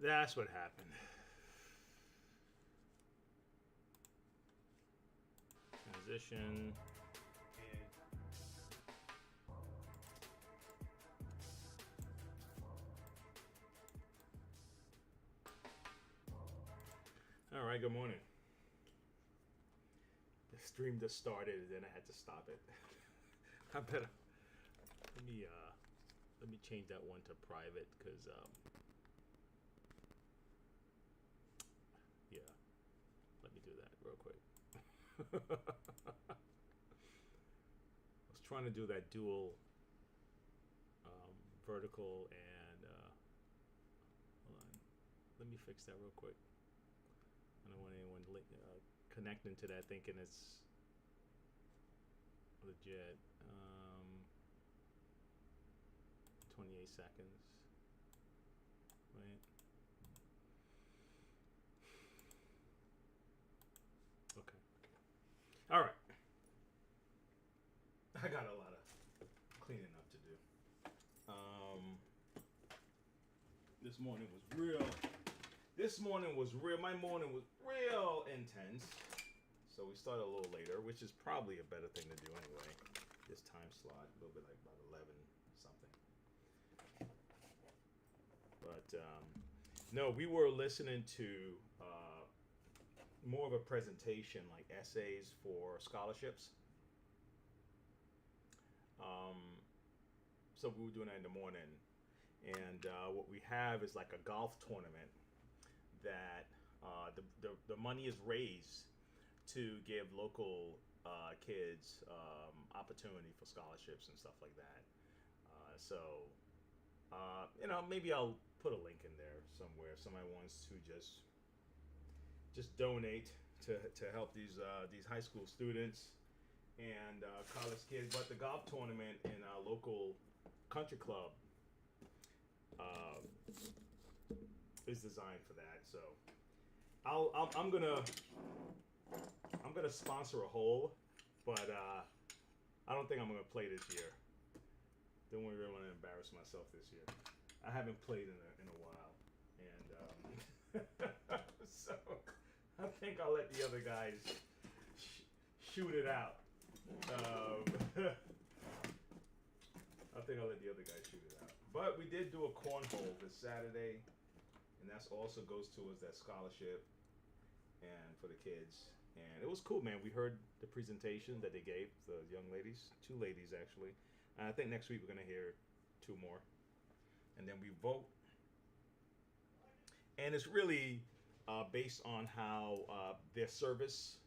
That's what happened. Transition. All right. Good morning. The stream just started, and then I had to stop it. I better let me uh let me change that one to private because yeah, let me do that real quick. I was trying to do that dual vertical and hold on. Let me fix that real quick. I don't want anyone connecting to that thinking it's legit. 28 seconds. Right. Okay. All right. I got a lot of cleaning up to do. Um, this morning was real. This morning was real. My morning was real intense. So we started a little later, which is probably a better thing to do anyway. This time slot, a little bit like about 11 something. But no, we were listening to more of a presentation, like essays for scholarships. Um, so we were doing that in the morning, and what we have is like a golf tournament that the money is raised to give local kids opportunity for scholarships and stuff like that. Maybe I'll put a link in there somewhere. If somebody wants to just donate to help these high school students and college kids. But the golf tournament in our local country club uh, is designed for that. So I'm gonna sponsor a hole, but I don't think I'm gonna play this year. Don't really want to embarrass myself this year. I haven't played in a while, and so I think I'll let the other guys shoot it out. Um, I think I'll let the other guys shoot it out. But we did do a cornhole this Saturday, and that's also goes towards that scholarship and for the kids. And it was cool, man. We heard the presentation that they gave the young ladies, two ladies actually. And I think next week we're gonna hear two more, and then we vote. And it's really based on how their service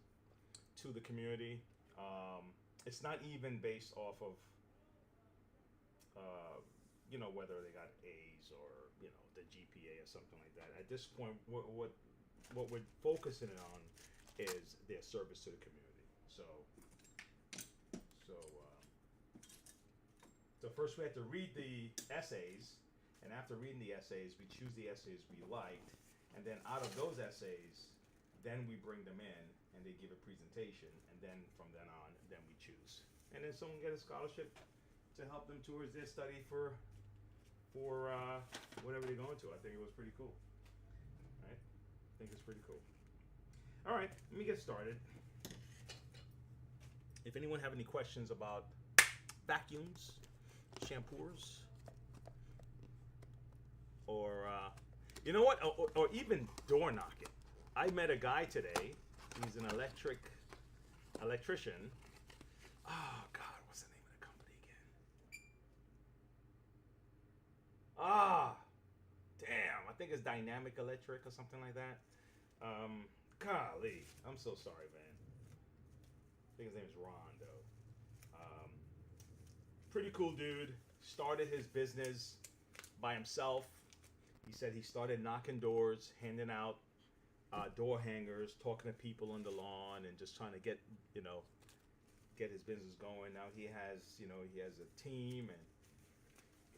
to the community. It's not even based off of whether they got A's or the GPA or something like that. At this point, what we're focusing on is their service to the community. So first we have to read the essays, and after reading the essays, we choose the essays we liked, and then out of those essays, then we bring them in and they give a presentation, and then from then on, then we choose, and then someone get a scholarship to help them towards their study for whatever they're going to. I think it was pretty cool. Right? I think it's pretty cool. All right, let me get started. If anyone have any questions about vacuums, shampoos, or you know what, or even door knocking. I met a guy today. He's an electrician. Oh God, what's the name of the company again? Ah, damn. I think it's Dynamic Electric or something like that. Golly, I'm so sorry, man. I think his name is Ron, though. Pretty cool dude. Started his business by himself. He said he started knocking doors, handing out door hangers, talking to people on the lawn, and just trying to get his business going. Now he has a team, and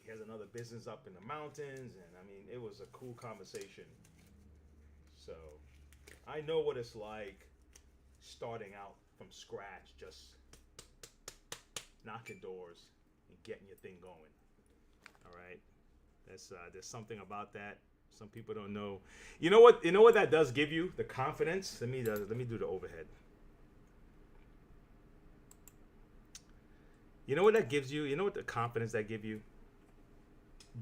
he has another business up in the mountains, and I mean, it was a cool conversation. So I know what it's like starting out from scratch, just knocking doors and getting your thing going. All right, there's something about that Some people don't know. You know what? You know what that does give you? The confidence. Let me do the overhead. You know what that gives you? You know what the confidence that give you?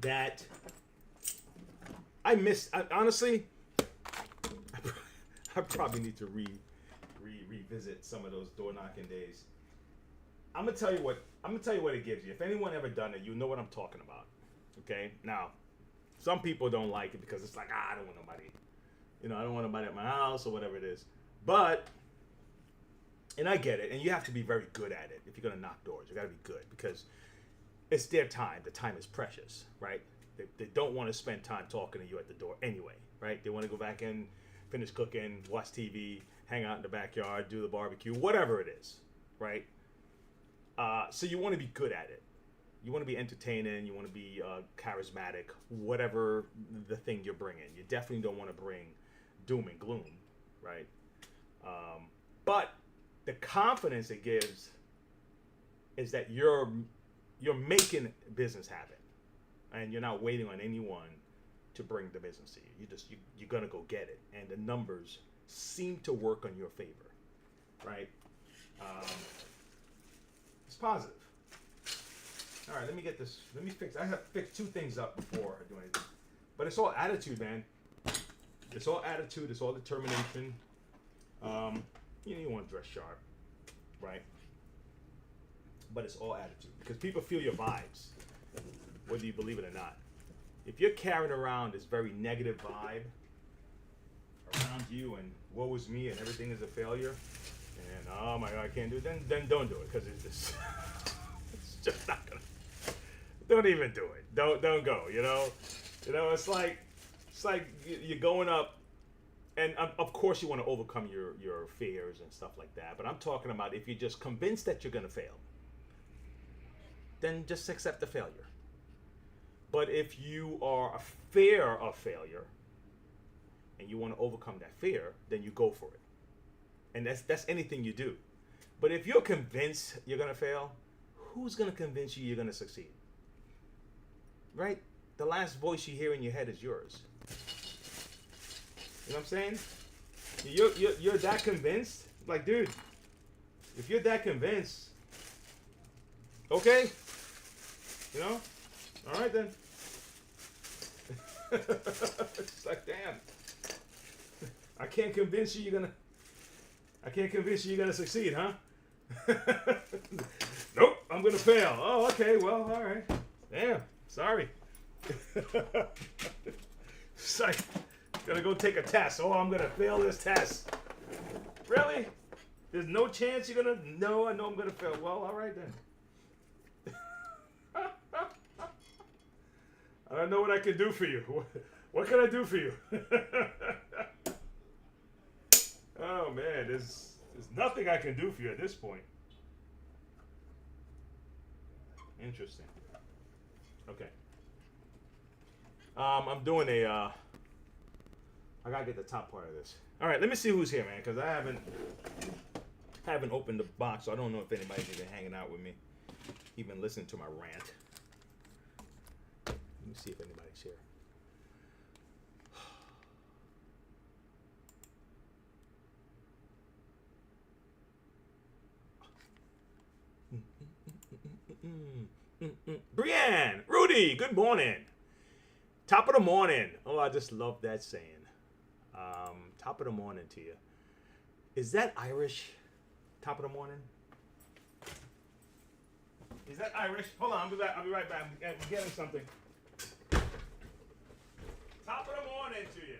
That honestly, I probably need to revisit some of those door knocking days. I'm gonna tell you what. I'm gonna tell you what it gives you. If anyone ever done it, you know what I'm talking about. Okay. Now, some people don't like it because it's like, I don't want nobody. You know, I don't want nobody at my house or whatever it is. But, and I get it, and you have to be very good at it if you're gonna knock doors. You gotta be good because it's their time. The time is precious, right? They don't want to spend time talking to you at the door anyway, right? They want to go back in, finish cooking, watch TV, hang out in the backyard, do the barbecue, whatever it is, right? So you want to be good at it. You want to be entertaining. You want to be charismatic, whatever the thing you're bringing. You definitely don't want to bring doom and gloom, right? But the confidence it gives is that you're making business happen, and you're not waiting on anyone to bring the business to you. You're gonna go get it, and the numbers seem to work on your favor, right? It's positive. All right, let me get this. Let me fix. I have fixed two things up before I do anything, but it's all attitude, man. It's all attitude. It's all determination. You want to dress sharp, right? But it's all attitude because people feel your vibes, whether you believe it or not. If you're carrying around this very negative vibe around you and woe is me and everything is a failure and oh my God, I can't do it, then don't do it because it's just not gonna. Don't even do it. Don't go. You know, it's like you're going up, and of course you want to overcome your fears and stuff like that. But I'm talking about if you're just convinced that you're gonna fail, then just accept the failure. But if you are a fear of failure and you want to overcome that fear, then you go for it. And that's anything you do. But if you're convinced you're going to fail, who's going to convince you you're going to succeed? Right? The last voice you hear in your head is yours. You know what I'm saying? You're that convinced? Like, dude, if you're that convinced, okay, you know? All right, then. It's like, damn. I can't convince you you're gonna succeed, huh? Nope, I'm gonna fail. Oh, okay, well, all right. Damn, sorry. It's like, gonna go take a test. Oh, I'm gonna fail this test. Really? There's no chance you're gonna? No, I know I'm gonna fail. Well, all right then. I don't know what I can do for you. What can I do for you? Oh man, there's nothing I can do for you at this point. Interesting. Okay. I'm doing I gotta get the top part of this. All right, let me see who's here, man, because I haven't opened the box, so I don't know if anybody's even hanging out with me, even listening to my rant. Let me see if anybody's here. Brienne, Rudy, good morning. Top of the morning. Oh, I just love that saying. Top of the morning to you. Is that Irish? Top of the morning? Is that Irish? Hold on, I'll be right back. I'm getting something. Top of the morning to you.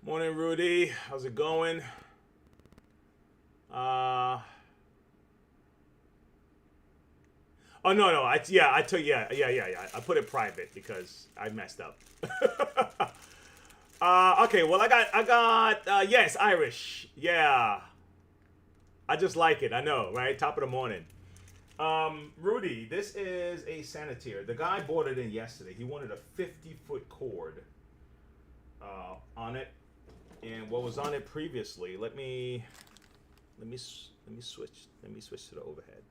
Morning, Rudy. How's it going? Oh no. I put it private because I messed up. Okay. Well, I got. Yes, Irish. Yeah. I just like it. I know, right? Top of the morning. Rudy, this is a sanitaire. The guy bought it in yesterday. He wanted a 50-foot cord on it. and what was on it previously. Let me switch to the overhead.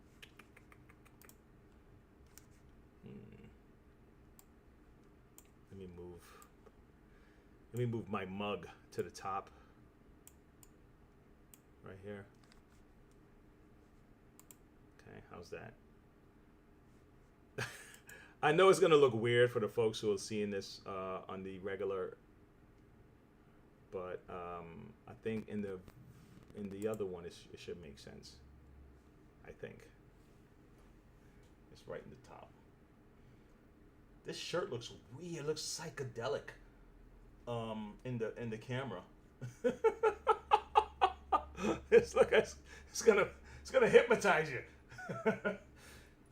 Let me move my mug to the top. Right here. Okay, how's that? I know it's gonna look weird for the folks who are seeing this on the regular, but I think in the other one it should make sense. I think it's right in the top. This shirt looks weird. It looks psychedelic. In the camera. It's like it's gonna hypnotize you.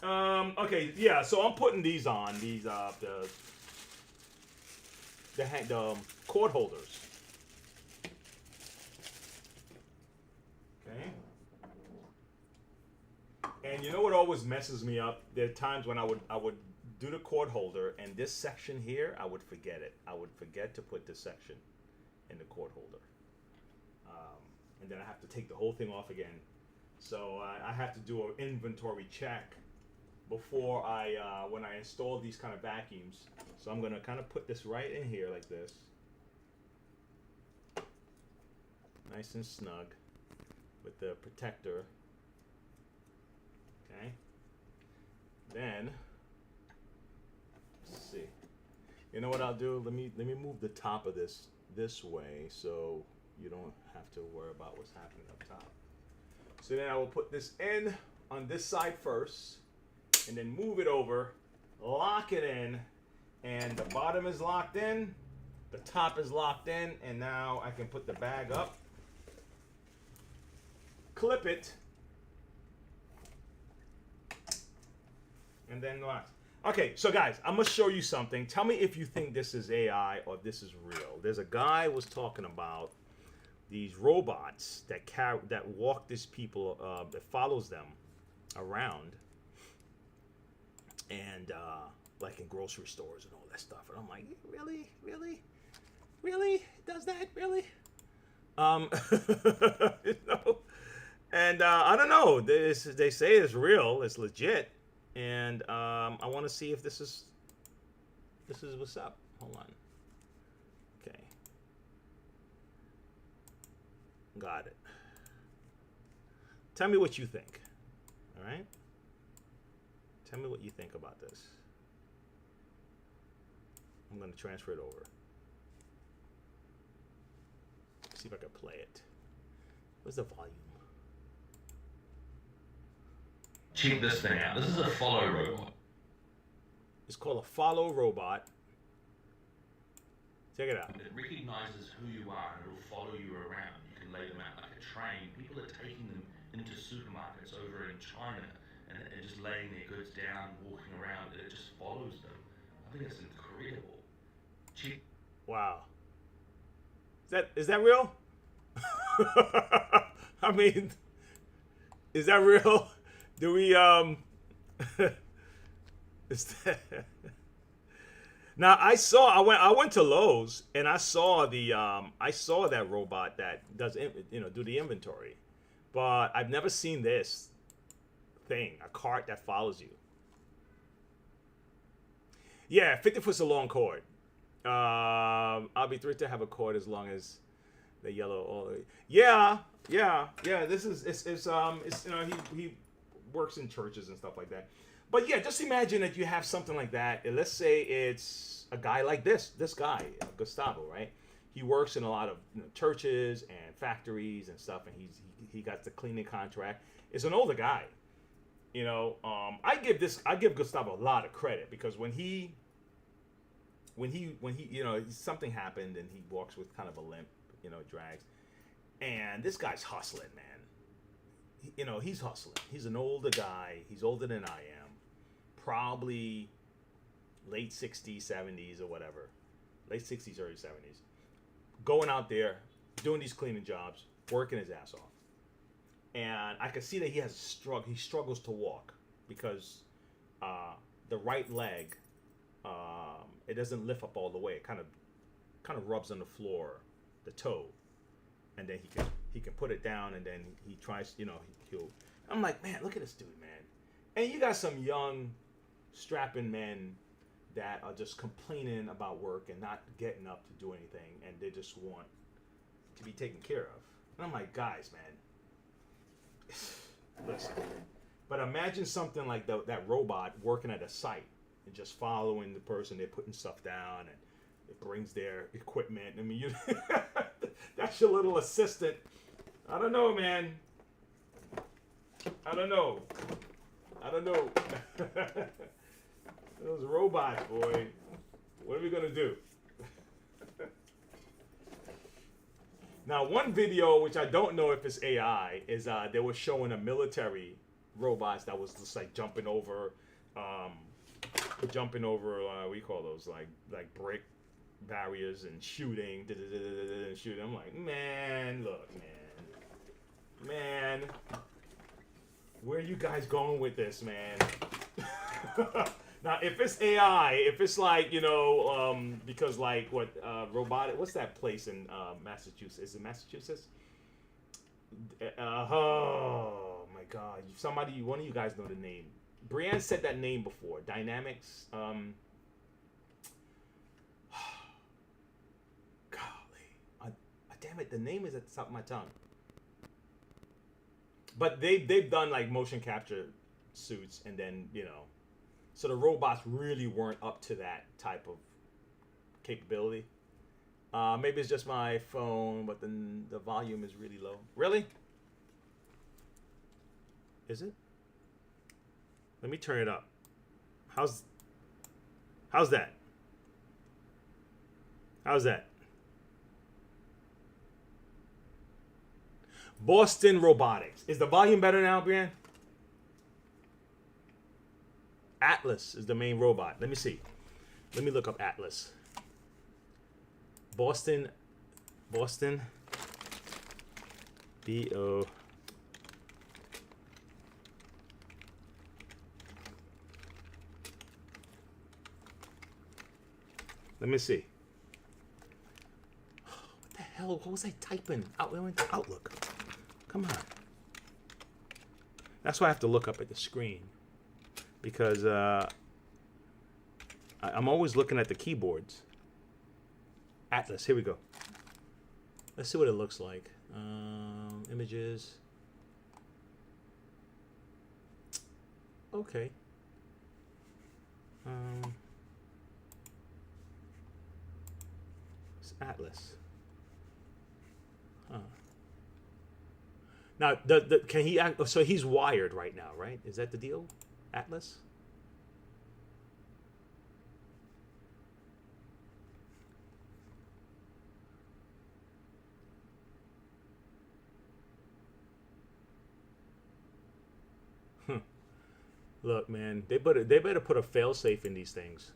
Okay, yeah. So I'm putting these on the cord holders. Okay. And you know what always messes me up? There are times when I would do the cord holder, and this section here, I would forget it. I would forget to put this section in the cord holder. And then I have to take the whole thing off again. So I have to do an inventory check before when I install these kind of vacuums. So I'm gonna kind of put this right in here like this. Nice and snug with the protector. Okay. Then, let's see. You know what I'll do? Let me move the top of this way so you don't have to worry about what's happening up top. So then I will put this in on this side first, and then move it over, lock it in, and the bottom is locked in, the top is locked in, and now I can put the bag up, clip it, and then lock. Okay, so guys, I'm gonna show you something. Tell me if you think this is AI or this is real. There's a guy was talking about these robots that walk these people, that follows them around, and like in grocery stores and all that stuff. And I'm like, really, does that really? You know, and I don't know. They say it's real, it's legit. And I want to see if this is what's up. Hold on. Okay. Got it. Tell me what you think. All right? Tell me what you think about this. I'm going to transfer it over. See if I can play it. Where's the volume? Check this thing out. This is a follow robot. It's called a follow robot. Check it out. It recognizes who you are and it'll follow you around. You can lay them out like a train. People are taking them into supermarkets over in China and just laying their goods down, walking around, and it just follows them. I think it's incredible. Check. Wow. Is that real? I mean, is that real? Do we is that... Now I went to Lowe's and I saw that robot that does do the inventory, but I've never seen this thing, a cart that follows you. Yeah, 50 foot's a long cord. I'll be thrilled to have a cord as long as the yellow all the way. Yeah. This is it's he works in churches and stuff like that. But yeah, just imagine that you have something like that. And let's say it's a guy like this guy, Gustavo, right? He works in a lot of churches and factories and stuff, and he got the cleaning contract. It's an older guy, I give Gustavo a lot of credit because when he something happened and he walks with kind of a limp, drags, and this guy's hustling, man. He's hustling. He's an older guy. He's older than I am. Probably late 60s, 70s, or whatever. Late 60s, early 70s. Going out there, doing these cleaning jobs, working his ass off. And I can see that he has he struggles to walk because the right leg, it doesn't lift up all the way. It kind of rubs on the floor, the toe, and then he can put it down, and then he tries, you know, he'll. I'm like, man, look at this dude, man. And you got some young, strapping men that are just complaining about work and not getting up to do anything, and they just want to be taken care of. And I'm like, guys, man, listen. But imagine something like that robot working at a site and just following the person. They're putting stuff down, and it brings their equipment. I mean, that's your little assistant. I don't know, man. I don't know. Those robots, boy. What are we gonna do? Now, one video, which I don't know if it's AI, is they were showing a military robots that was just like jumping over, what do you call those? Like brick barriers and shooting, and shooting. I'm like, man, look, man, where are you guys going with this, man? Now, if it's AI, if it's like, you know, because like what robotic, what's that place in Massachusetts? Is it Massachusetts? Oh my God! Somebody, one of you guys know the name. Brienne said that name before. Dynamics. Golly, damn it! The name is at the top of my tongue. But they've done like motion capture suits, and then, you know. So the robots really weren't up to that type of capability. Maybe it's just my phone, but then the volume is really low. Really? Is it? Let me turn it up. How's that? How's that? Boston Robotics. Is the volume better now, Brian? Atlas is the main robot. Let me see. Let me look up Atlas. Boston. B-O. Let me see. What the hell? What was I typing? We went to Outlook. Come on. That's why I have to look up at the screen. Because I'm always looking at the keyboards. Atlas, here we go. Let's see what it looks like. Images. Okay. It's Atlas. Huh. Now, can he act? So he's wired right now, right? Is that the deal? Atlas? Look, man, they better put a failsafe in these things.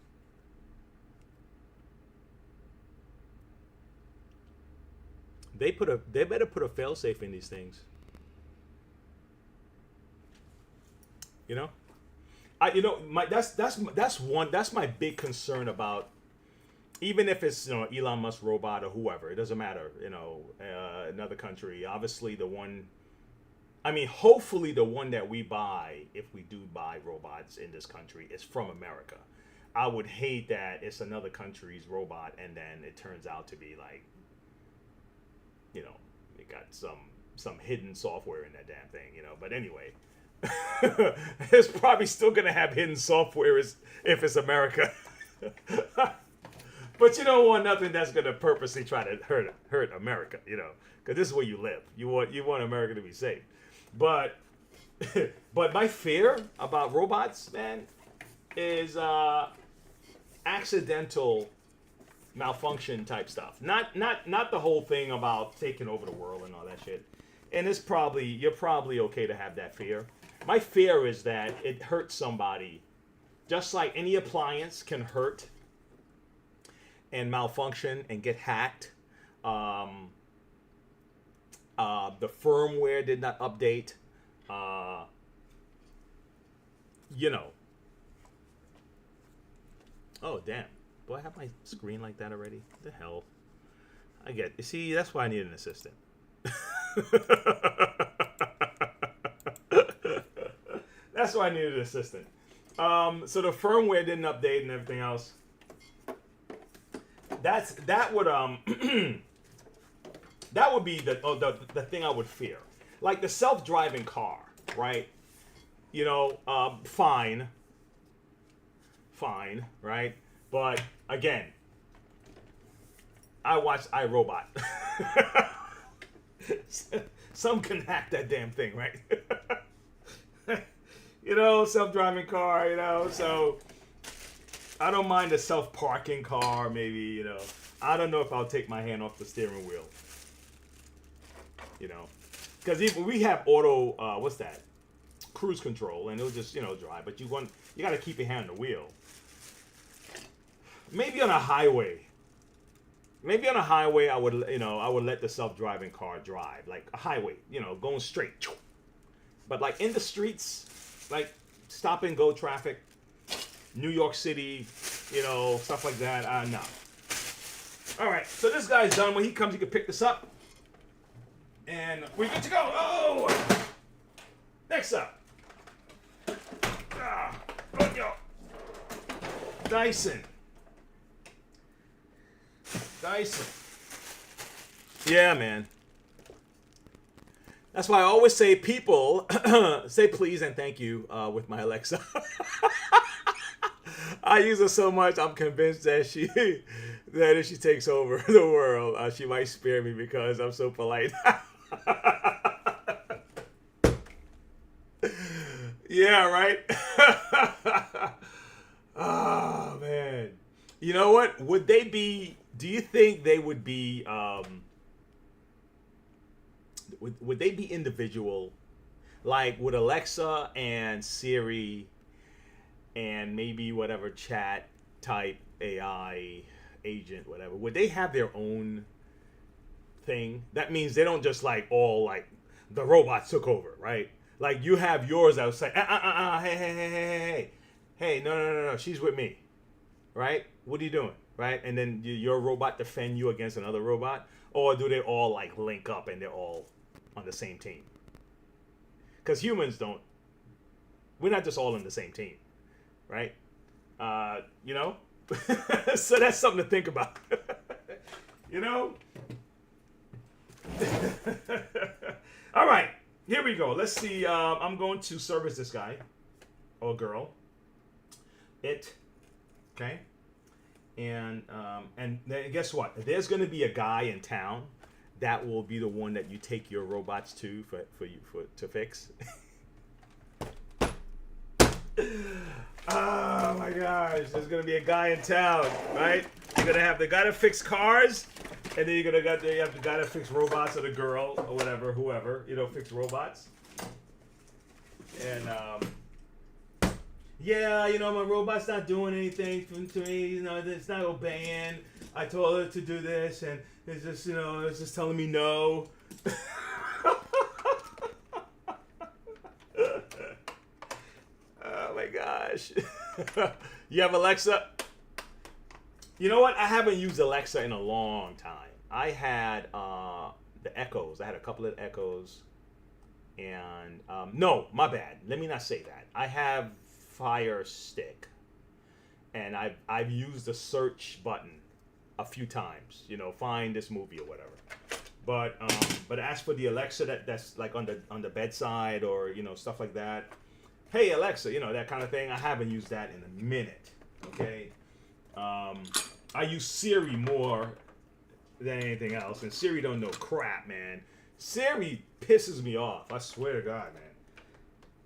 They better put a failsafe in these things. You know? That's my big concern about, even if it's, you know, Elon Musk robot or whoever, it doesn't matter, you know, another country. Obviously hopefully the one that we buy, if we do buy robots in this country, is from America. I would hate that it's another country's robot and then it turns out to be like, you know, it got some hidden software in that damn thing, you know. But anyway. It's probably still gonna have hidden software if it's America. But you don't want nothing that's gonna purposely try to hurt America, you know, because this is where you live. You want America to be safe. But my fear about robots, man, is accidental malfunction type stuff. Not the whole thing about taking over the world and all that shit. And you're probably okay to have that fear. My fear is that it hurts somebody, just like any appliance can hurt and malfunction and get hacked. The firmware did not update. You know. Oh, damn. Do I have my screen like that already? What the hell? See, that's why I need an assistant. That's why I needed an assistant. So the firmware didn't update and everything else. That would that would be the thing I would fear. Like the self-driving car, right? You know, fine, right? But again, I watched iRobot. Some can hack that damn thing, right? You know, self-driving car, you know, so I don't mind a self-parking car, maybe, you know. I don't know if I'll take my hand off the steering wheel. You know, because even we have auto, what's that? Cruise control, and it'll just, you know, drive. But you got to keep your hand on the wheel. Maybe on a highway. Maybe on a highway, I would let the self-driving car drive, like a highway, you know, going straight. But like in the streets, like stop and go traffic, New York City, you know, stuff like that. No. All right, so this guy's done. When he comes, he can pick this up, and we're good to go. Oh, next up, Dyson. Yeah, man. That's why I always say, people, say please and thank you with my Alexa. I use her so much, I'm convinced that if she takes over the world, she might spare me because I'm so polite. Yeah, right? Oh, man. You know what? Do you think they would be, would they be individual? Like, would Alexa and Siri and maybe whatever chat type AI agent, whatever, would they have their own thing? That means they don't just like all like the robots took over, right? Like you have yours that would say, hey, no, she's with me, right? What are you doing, right? And then your robot defend you against another robot, or do they all like link up and they're all on the same team? Because humans don't. We're not just all on the same team, right? You know. So that's something to think about. You know. All right, here we go. Let's see. I'm going to service this guy or girl. Okay. And then guess what? There's going to be a guy in town that will be the one that you take your robots to to fix. Oh my gosh, there's gonna be a guy in town, right? You're gonna have the guy to fix cars, and then you have the guy to fix robots, or the girl, or whatever, whoever, you know, fix robots. And yeah, you know, my robot's not doing anything to me. You know, it's not obeying. I told her to do this, and it's just, you know, it's just telling me no. Oh my gosh. You have Alexa? You know what? I haven't used Alexa in a long time. I had the Echoes. I had a couple of Echoes. And no, my bad. Let me not say that. I have Fire Stick. And I've used the search button a few times. You know, find this movie or whatever. But as for the Alexa that's like on the bedside or, you know, stuff like that. Hey Alexa, you know, that kind of thing. I haven't used that in a minute. Okay. I use Siri more than anything else, and Siri don't know crap, man. Siri pisses me off. I swear to God, man.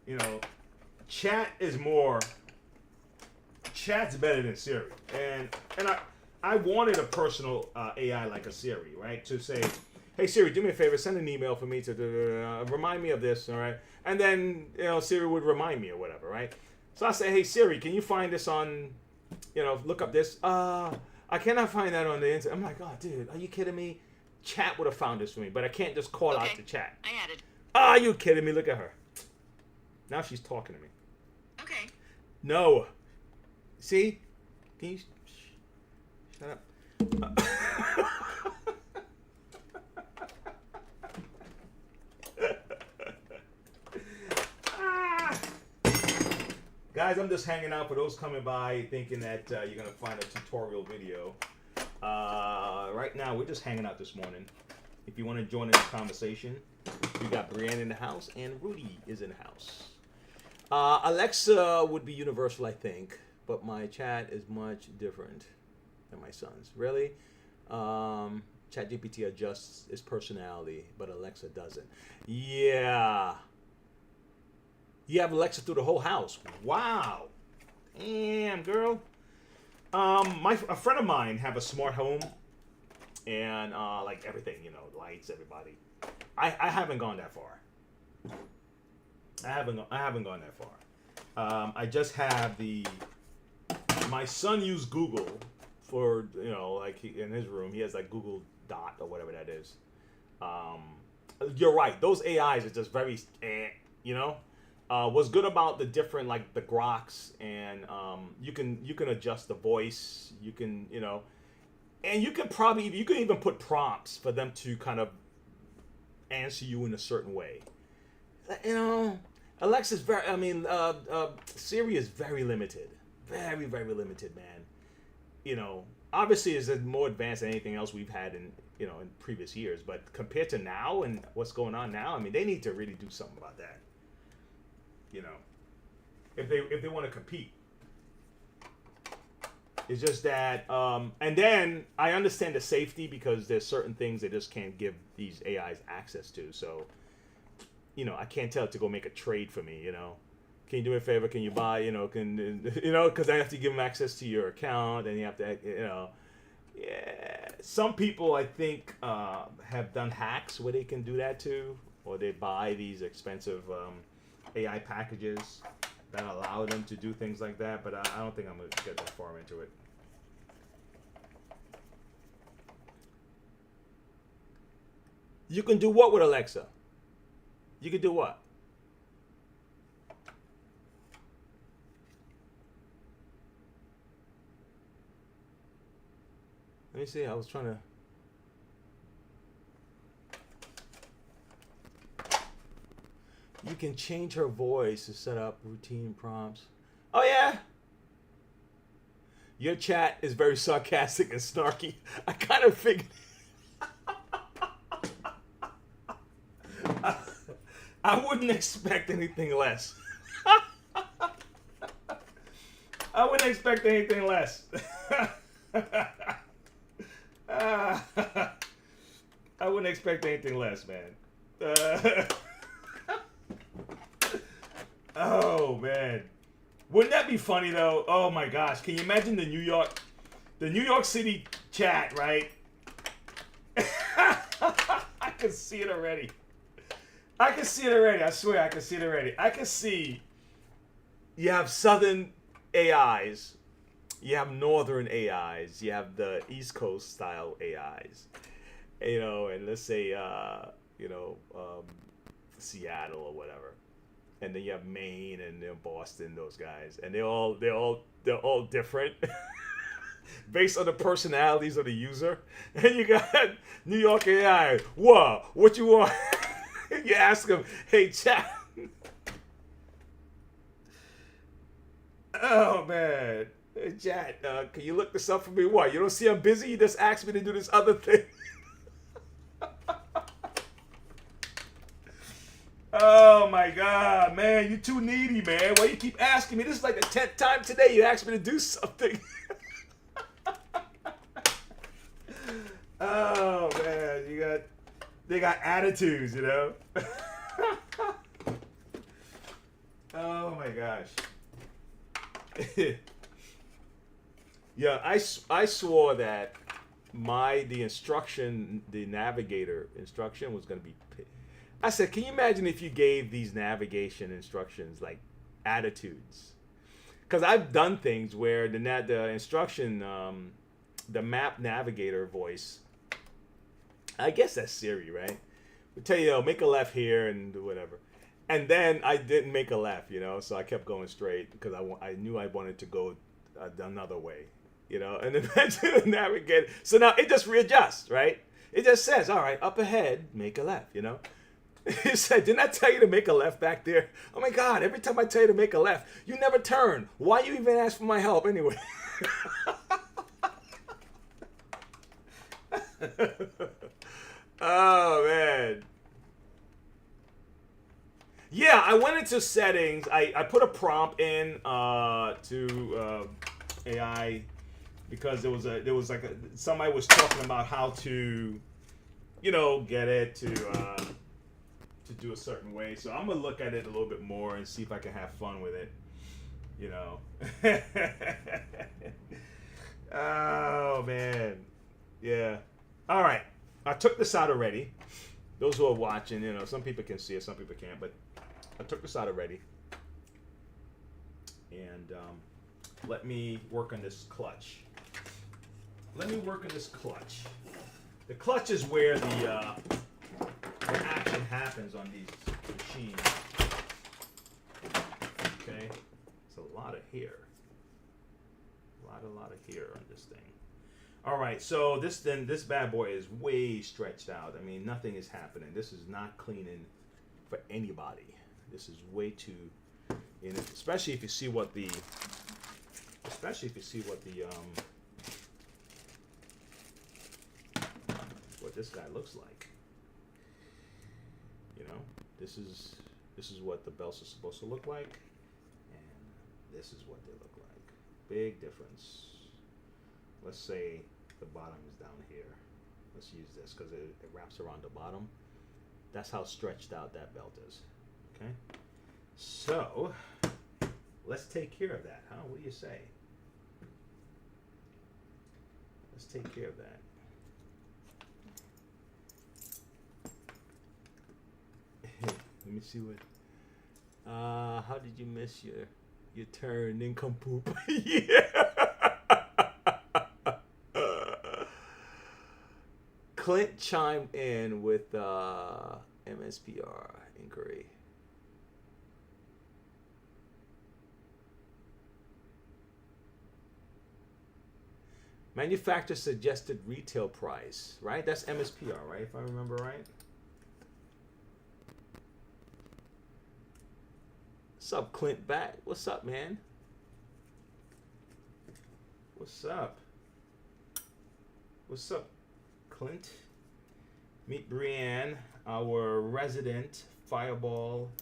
You know, Chat's better than Siri, and I wanted a personal AI like a Siri, right? To say, hey Siri, do me a favor, send an email for me to remind me of this, all right? And then, you know, Siri would remind me or whatever, right? So I say, hey Siri, can you find this on, you know, look up this. I cannot find that on the internet. I'm like, oh dude, are you kidding me? Chat would have found this for me, but I can't just call out to Chat. I added. Are you kidding me? Look at her. Now she's talking to me. Okay. No. See? Can you shut up? Guys, I'm just hanging out. For those coming by thinking that you're gonna find a tutorial video, right now we're just hanging out this morning. If you want to join in the conversation, we got Brianne in the house and Rudy is in the house. Alexa would be universal, I think, but my chat is much different than my son's. Really? ChatGPT adjusts its personality, but Alexa doesn't. Yeah. You have Alexa through the whole house. Wow. Damn, girl. A friend of mine have a smart home, and like everything, lights, everybody. I haven't gone that far. I haven't gone that far. I just have my son used Google for, like in his room, he has like Google Dot or whatever that is. You're right. Those AIs are just very, what's good about the different, like the Groks, and you can adjust the voice. You can, and you can even put prompts for them to kind of answer you in a certain way. Alexa's Siri is very limited. Very, very limited, man. Obviously it's more advanced than anything else we've had in previous years, but compared to now and what's going on now, they need to really do something about that. If they want to compete. It's just that, and then I understand the safety, because there's certain things they just can't give these AIs access to. So, I can't tell it to go make a trade for me. Can you do me a favor? Can you buy? Because I have to give them access to your account, and you have to, yeah. Some people, I think, have done hacks where they can do that too, or they buy these expensive AI packages that allow them to do things like that, but I don't think I'm going to get that far into it. You can do what with Alexa? You can do what? Let me see, I was trying to... You can change her voice to set up routine prompts. Oh, yeah? Your chat is very sarcastic and snarky. I kind of figured... I wouldn't expect anything less. I wouldn't expect anything less. I wouldn't expect anything less, man. Oh man, wouldn't that be funny though? Oh my gosh, can you imagine the New York City chat, right? I can see it already. I swear, I can see it already. I can see you have Southern AIs, you have Northern AIs, you have the East Coast style AIs, and let's say, Seattle or whatever. And then you have Maine and Boston, those guys, and they're all different based on the personalities of the user. And you got New York AI. What you want? You ask them, hey chat. Oh man, hey chat, can you look this up for me? What? You don't see I'm busy? You just asked me to do this other thing. Oh my God, man, you too needy, man. Why you keep asking me? This is like the 10th time today you asked me to do something. Oh man, they got attitudes, Oh my gosh. Yeah, I swore that the navigator instruction was gonna be. I said, can you imagine if you gave these navigation instructions like attitudes? Because I've done things where the instruction, the map navigator voice, I guess that's Siri, right? Would tell you, make a left here and do whatever. And then I didn't make a left, so I kept going straight because I knew I wanted to go another way, and eventually the navigator. So now it just readjusts, right? It just says, all right, up ahead, make a left, He said, didn't I tell you to make a left back there? Oh my God, every time I tell you to make a left, you never turn. Why you even ask for my help anyway? Oh, man. Yeah, I went into settings. I put a prompt in to AI because there was like somebody was talking about how to, get it to do a certain way. So I'm gonna look at it a little bit more and see if I can have fun with it. Oh man, yeah. All right, I took this out already. Those who are watching, some people can see it, some people can't, but I took this out already. And let me work on this clutch. The clutch is where the action happens on these machines. Okay, it's a lot of hair. A lot of hair on this thing. All right, so this bad boy is way stretched out. I mean, nothing is happening. This is not cleaning for anybody. This is way too, especially if you see what the what this guy looks like. This is what the belts are supposed to look like, and this is what they look like. Big difference. Let's say the bottom is down here. Let's use this because it wraps around the bottom. That's how stretched out that belt is. Okay, so let's take care of that, huh? What do you say? Let's take care of that. Let me see what. How did you miss your turn? Nincompoop. Yeah. Clint chimed in with MSPR inquiry. Manufacturer suggested retail price, right? That's MSPR, right? If I remember right. What's up, Clint back? What's up, man? What's up? What's up, Clint? Meet Brienne, our resident Fireball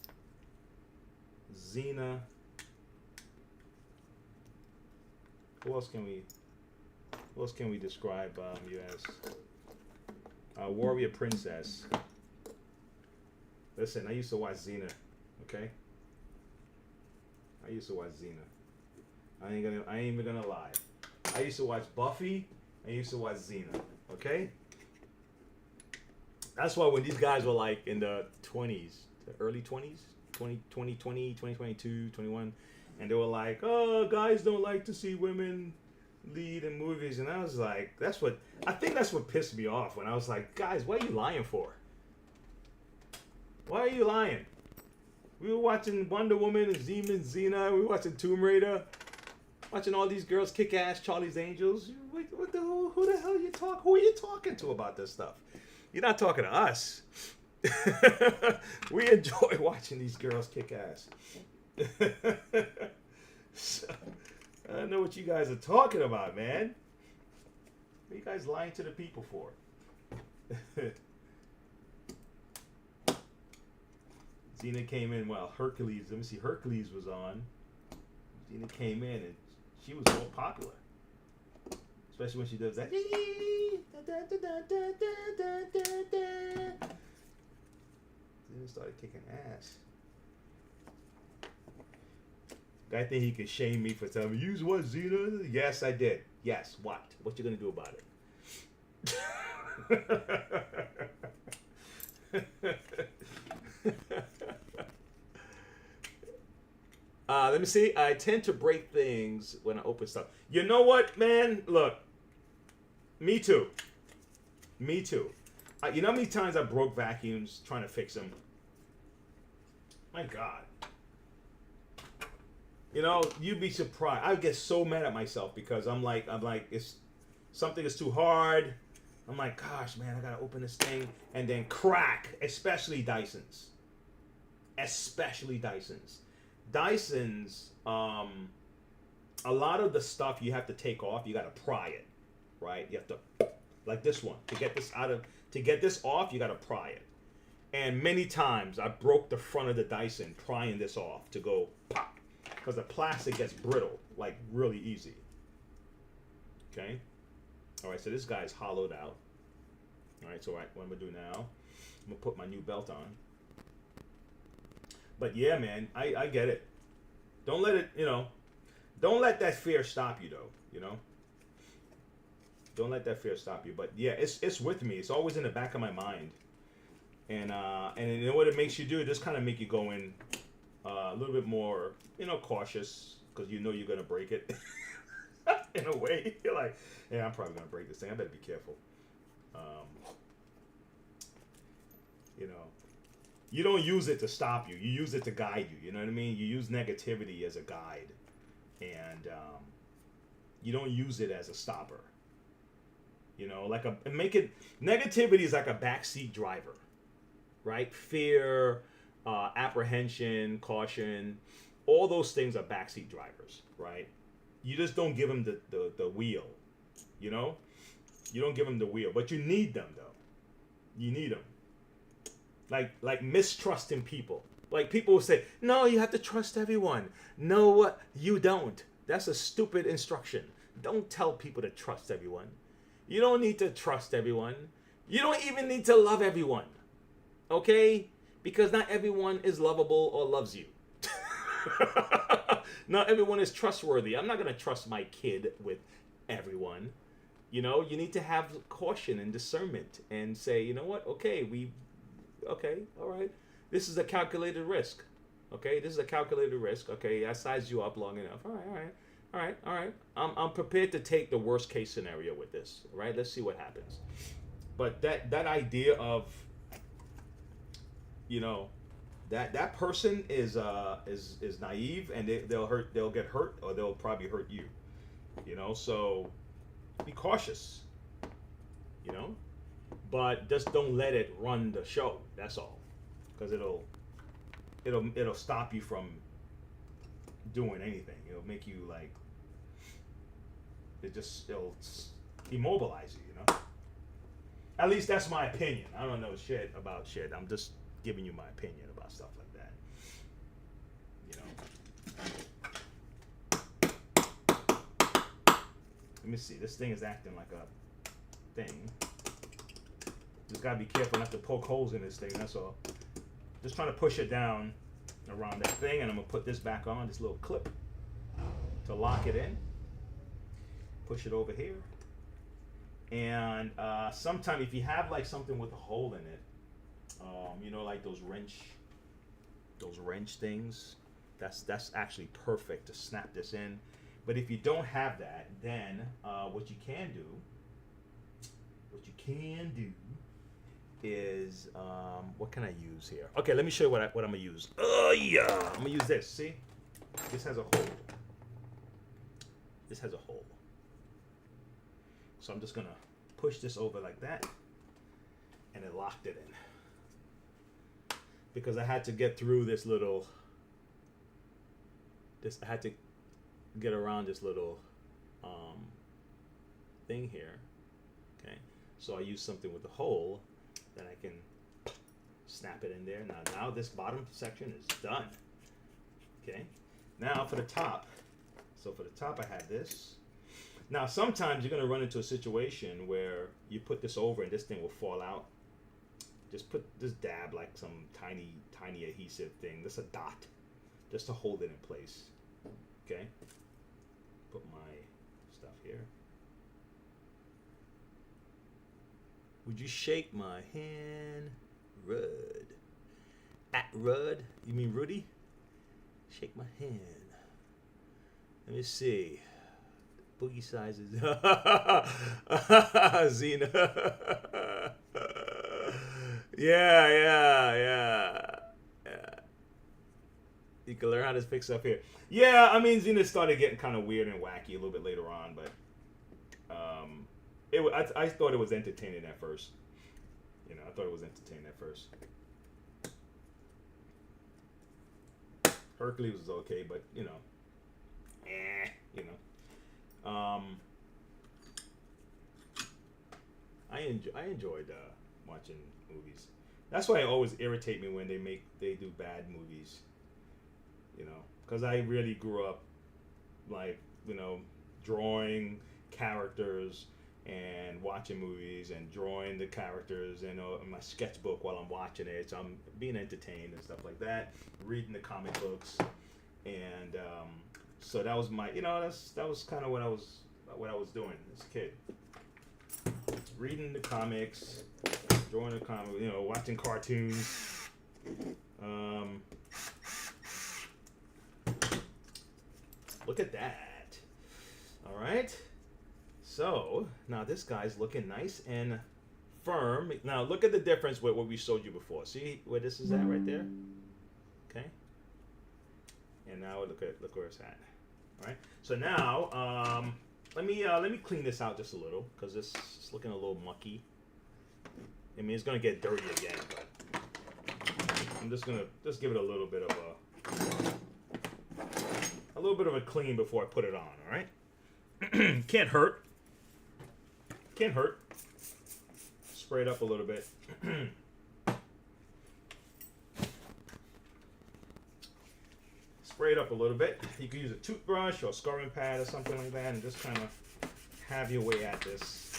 Xena. Who else can we describe you as? Warrior Princess. Listen, I used to watch Xena, okay? I used to watch Xena. I ain't even gonna lie. I used to watch Buffy. I used to watch Xena, okay? That's why when these guys were like in the 20s, the early 20s, 2020, 2022, 21, and they were like, oh, guys don't like to see women lead in movies. And I was like, I think that's what pissed me off when I was like, guys, what are you lying for? Why are you lying? We were watching Wonder Woman and Xena. We were watching Tomb Raider. Watching all these girls kick ass, Charlie's Angels. What the who the hell are you talking? Who are you talking to about this stuff? You're not talking to us. We enjoy watching these girls kick ass. So, I don't know what you guys are talking about, man. What are you guys lying to the people for? Xena came in while Hercules, let me see, Hercules was on. Xena came in and she was more popular. Especially when she does that. Xena started kicking ass. Guy think he could shame me for telling me, you what, Xena? Yes, I did. Yes, what? What you gonna do about it? Let me see. I tend to break things when I open stuff. You know what, man? Look. Me too. Me too. You know how many times I broke vacuums trying to fix them? My God. You know, you'd be surprised. I would get so mad at myself because I'm like, it's something is too hard. I'm like, gosh, man, I gotta open this thing and then crack, especially Dysons. Especially Dysons. Dysons, a lot of the stuff you have to take off, you gotta pry it, right? You have to, like this one, to get this off, you gotta pry it. And many times I broke the front of the Dyson prying this off to go pop, because the plastic gets brittle like really easy. Okay. All right, so this guy's hollowed out. All right, so what I'm gonna do now, I'm gonna put my new belt on. But yeah, man, I get it. Don't let it, don't let that fear stop you, though. Don't let that fear stop you. But yeah, it's with me. It's always in the back of my mind. And you know what it makes you do? It just kind of make you go in a little bit more, cautious, because you're gonna break it. In a way, you're like, yeah, I'm probably gonna break this thing. I better be careful. You don't use it to stop you. You use it to guide you. You know what I mean? You use negativity as a guide, and you don't use it as a stopper. Negativity is like a backseat driver, right? Fear, apprehension, caution, all those things are backseat drivers, right? You just don't give them the wheel, You don't give them the wheel, but you need them, though. You need them. Like mistrusting people. Like people will say, no, you have to trust everyone. No, you don't. That's a stupid instruction. Don't tell people to trust everyone. You don't need to trust everyone. You don't even need to love everyone. Okay? Because not everyone is lovable or loves you. Not everyone is trustworthy. I'm not going to trust my kid with everyone. You need to have caution and discernment and say, you know what? Okay, all right. This is a calculated risk. Okay, this is a calculated risk. Okay, I sized you up long enough. All right. I'm prepared to take the worst case scenario with this. All right, let's see what happens. But that idea of, that person is naive, and they'll get hurt, or they'll probably hurt you. So be cautious. But just don't let it run the show. That's all, because it'll stop you from doing anything. It'll make you like, it'll immobilize you. At least that's my opinion. I don't know shit about shit. I'm just giving you my opinion about stuff like that. Let me see. This thing is acting like a thing. Just gotta be careful not to poke holes in this thing. That's all. Just trying to push it down around that thing, and I'm gonna put this back on, this little clip, to lock it in. Push it over here. And sometime if you have like something with a hole in it, like those wrench things, that's actually perfect to snap this in. But if you don't have that, then what you can do is, what can I use here? Okay, let me show you what I'm gonna use. Oh yeah, I'm gonna use this. See, this has a hole. This has a hole. So I'm just gonna push this over like that, and it locked it in. Because I had to get through this little. I had to get around this little thing here. Okay, so I use something with a hole. Then I can snap it in there. Now this bottom section is done. Okay. Now for the top. So for the top I have this. Now sometimes you're going to run into a situation where you put this over and this thing will fall out. Just dab like some tiny adhesive thing. Just a dot. Just to hold it in place. Okay. Put my stuff here. Would you shake my hand, Rud? At Rud? You mean Rudy? Shake my hand. Let me see. Boogie sizes. Zena. Yeah. You can learn how to fix stuff here. Yeah, I mean, Xena started getting kind of weird and wacky a little bit later on, but I thought it was entertaining at first. You know, I thought it was entertaining at first. Hercules was okay, but you know, you know. I enjoyed watching movies. That's why it always irritate me when they do bad movies. You know, because I really grew up like, you know, drawing characters and watching movies and drawing the characters and in my sketchbook while I'm watching it. So I'm being entertained and stuff like that. Reading the comic books, and so that was my, you know, that was kind of what I was doing as a kid. Reading the comics, drawing the comics, you know, watching cartoons. Look at that. All right. So now this guy's looking nice and firm. Now look at the difference with what we showed you before. See where this is at right there? Okay. And now look where it's at. All right. So now let me clean this out just a little because it's looking a little mucky. I mean, it's gonna get dirty again, but I'm just gonna give it a little bit of a clean before I put it on. All right. Can't hurt. Can't hurt. Spray it up a little bit. Spray it up a little bit. You can use a toothbrush or a scrubbing pad or something like that and just kind of have your way at this.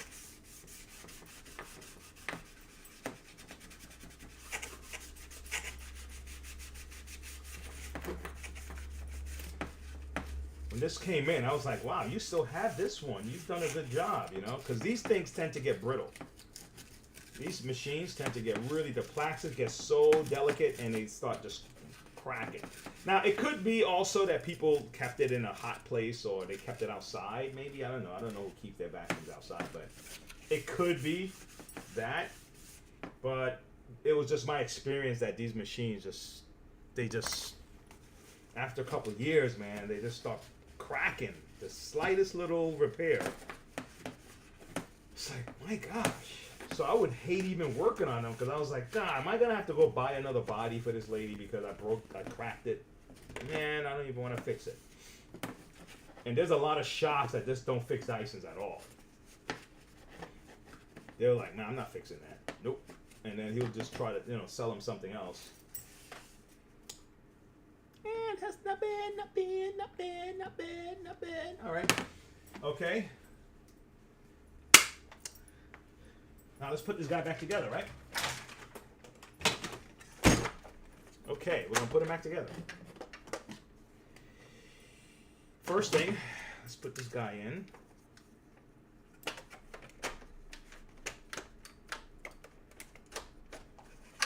When this came in, I was like, wow, you still have this one. You've done a good job, you know, because these things tend to get brittle. These machines tend to get the plastic gets so delicate and they start just cracking. Now, it could be also that people kept it in a hot place or they kept it outside, maybe. I don't know. I don't know who keeps their vacuums outside, but it could be that. But it was just my experience that these machines they after a couple of years, man, they just start cracking. The slightest little repair. It's like, my gosh. So I would hate even working on them because I was like, God, am I going to have to go buy another body for this lady because I cracked it? Man, I don't even want to fix it. And there's a lot of shops that just don't fix Dysons at all. They're like, man, I'm not fixing that. Nope. And then he'll just try to, you know, sell them something else. And that's not bad, not bad, not bad, not bad, not bad. All right. Okay. Now let's put this guy back together, right? Okay, we're going to put him back together. First thing, let's put this guy in.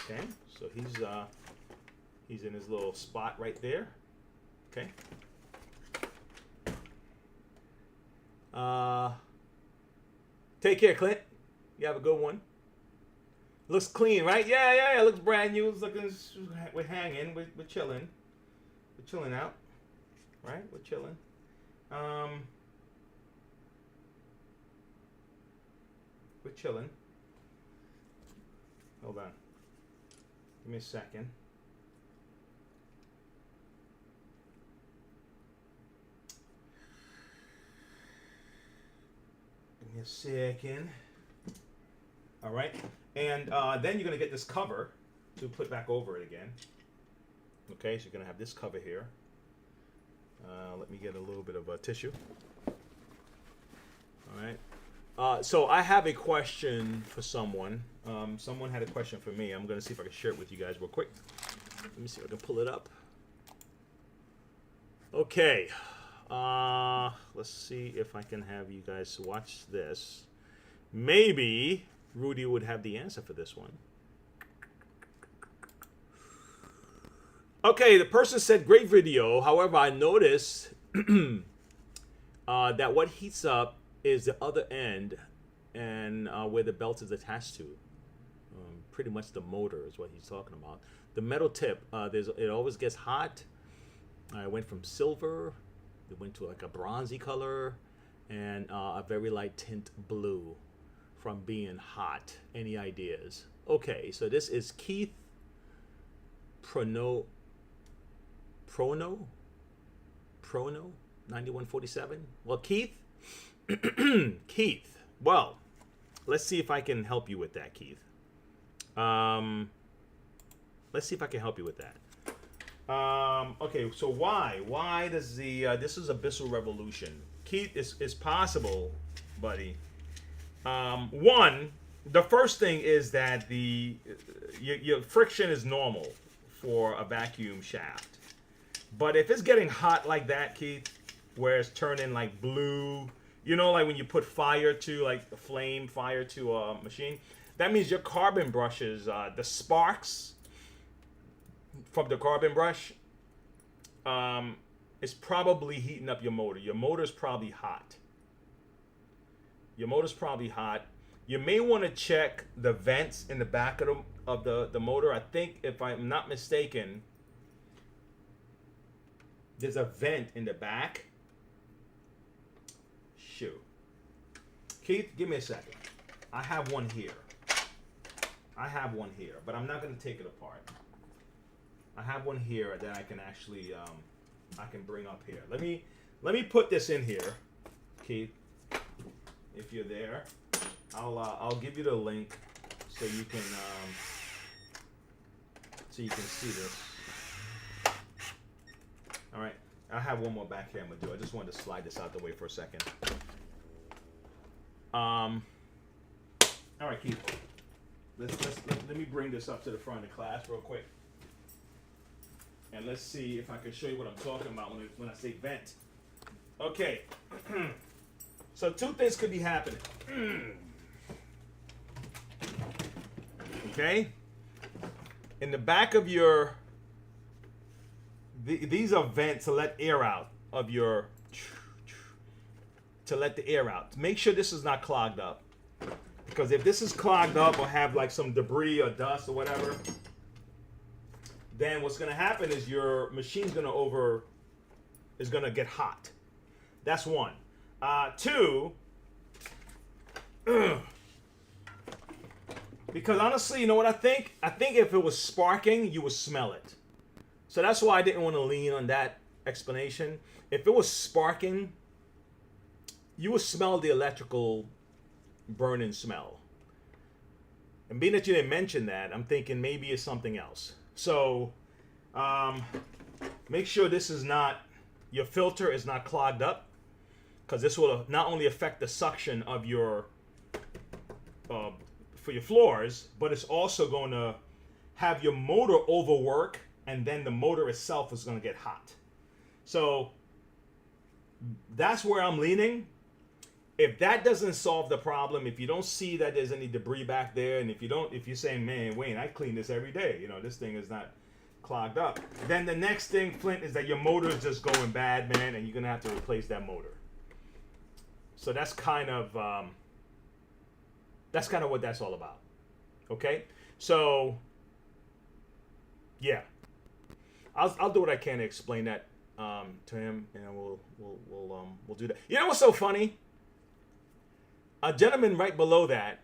Okay, so he's in his little spot right there. Okay. Take care, Clint. You have a good one. Looks clean, right? Yeah. It looks brand new. It's looking. We're hanging. We're chilling. We're chilling out. Right? We're chilling. We're chilling. Hold on. Give me a second. Give me a second. All right. And then you're going to get this cover to put back over it again. Okay, so you're going to have this cover here. Let me get a little bit of tissue. All right. So I have a question for someone. Someone had a question for me. I'm going to see if I can share it with you guys real quick. Let me see if I can pull it up. Okay. Let's see if I can have you guys watch this. Maybe Rudy would have the answer for this one. Okay, the person said, great video. However, I noticed that what heats up is the other end and where the belt is attached to. Pretty much the motor is what he's talking about. The metal tip, it always gets hot. I went from silver, it went to like a bronzy color, and a very light tint blue. from being hot? Any ideas? Okay, so this is Keith Prono 9147. Well, Keith, Keith. Well, let's see if I can help you with that, Keith. Let's see if I can help you with that. Okay, so why does the this is Abyssal Revolution, Keith? Is possible, buddy. One, the first thing is that your friction is normal for a vacuum shaft. But if it's getting hot like that, Keith, where it's turning like blue, you know, like when you put fire to, like, fire to a machine, that means your carbon brushes, the sparks from the carbon brush, is probably heating up your motor. Your motor's probably hot. You may want to check the vents in the back of the motor. I think, if I'm not mistaken, there's a vent in the back. Shoot. Keith, give me a second. I have one here. But I'm not going to take it apart. I have one here that I can actually, I can bring up here. Let me put this in here, Keith. If you're there, I'll give you the link so you can see this. All right, I have one more back here I'm gonna do. I just wanted to slide this out the way for a second. All right, Keith. Let me bring this up to the front of the class real quick, and let's see if I can show you what I'm talking about when I say vent. Okay. So two things could be happening. Okay. In the back of your these are vents to let air out of your, to let the air out. Make sure this is not clogged up, because if this is clogged up or have like some debris or dust or whatever, then what's going to happen is your machine's going to get hot. That's one. Two, because honestly, you know what I think? I think if it was sparking, you would smell it. So that's why I didn't want to lean on that explanation. If it was sparking, you would smell the electrical burning smell. And being that you didn't mention that, I'm thinking maybe it's something else. So make sure this is not, your filter is not clogged up, because this will not only affect the suction of your for your floors, but it's also going to have your motor overwork, and then the motor itself is going to get hot. So that's where I'm leaning. If that doesn't solve the problem, if you don't see that there's any debris back there, and if you're saying, man, Wayne, I clean this every day, you know, this thing is not clogged up, then the next thing, Flint, is that your motor is just going bad, man, and you're going to have to replace that motor. So that's kind of what that's all about. Okay? So yeah. I'll do what I can to explain that to him, and we'll do that. You know what's so funny? A gentleman right below that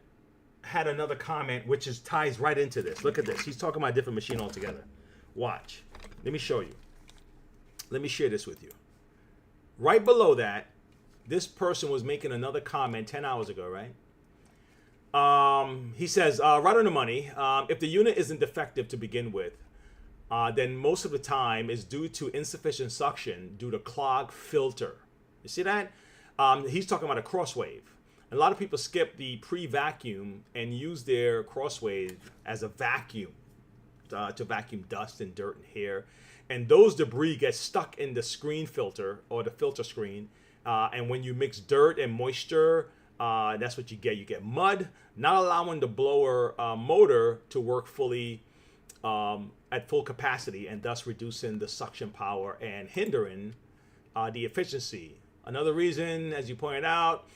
had another comment which ties right into this. Look at this. He's talking about a different machine altogether. Watch. Let me show you. Let me share this with you. Right below that, this person was making another comment 10 hours ago, right? He says, right on the money, if the unit isn't defective to begin with, then most of the time is due to insufficient suction due to clogged filter. You see that? He's talking about a crosswave. A lot of people skip the pre-vacuum and use their crosswave as a vacuum to vacuum dust and dirt and hair. And those debris get stuck in the screen filter or the filter screen. And when you mix dirt and moisture, that's what you get. You get mud, not allowing the blower motor to work fully at full capacity, and thus reducing the suction power and hindering the efficiency. Another reason, as you pointed out,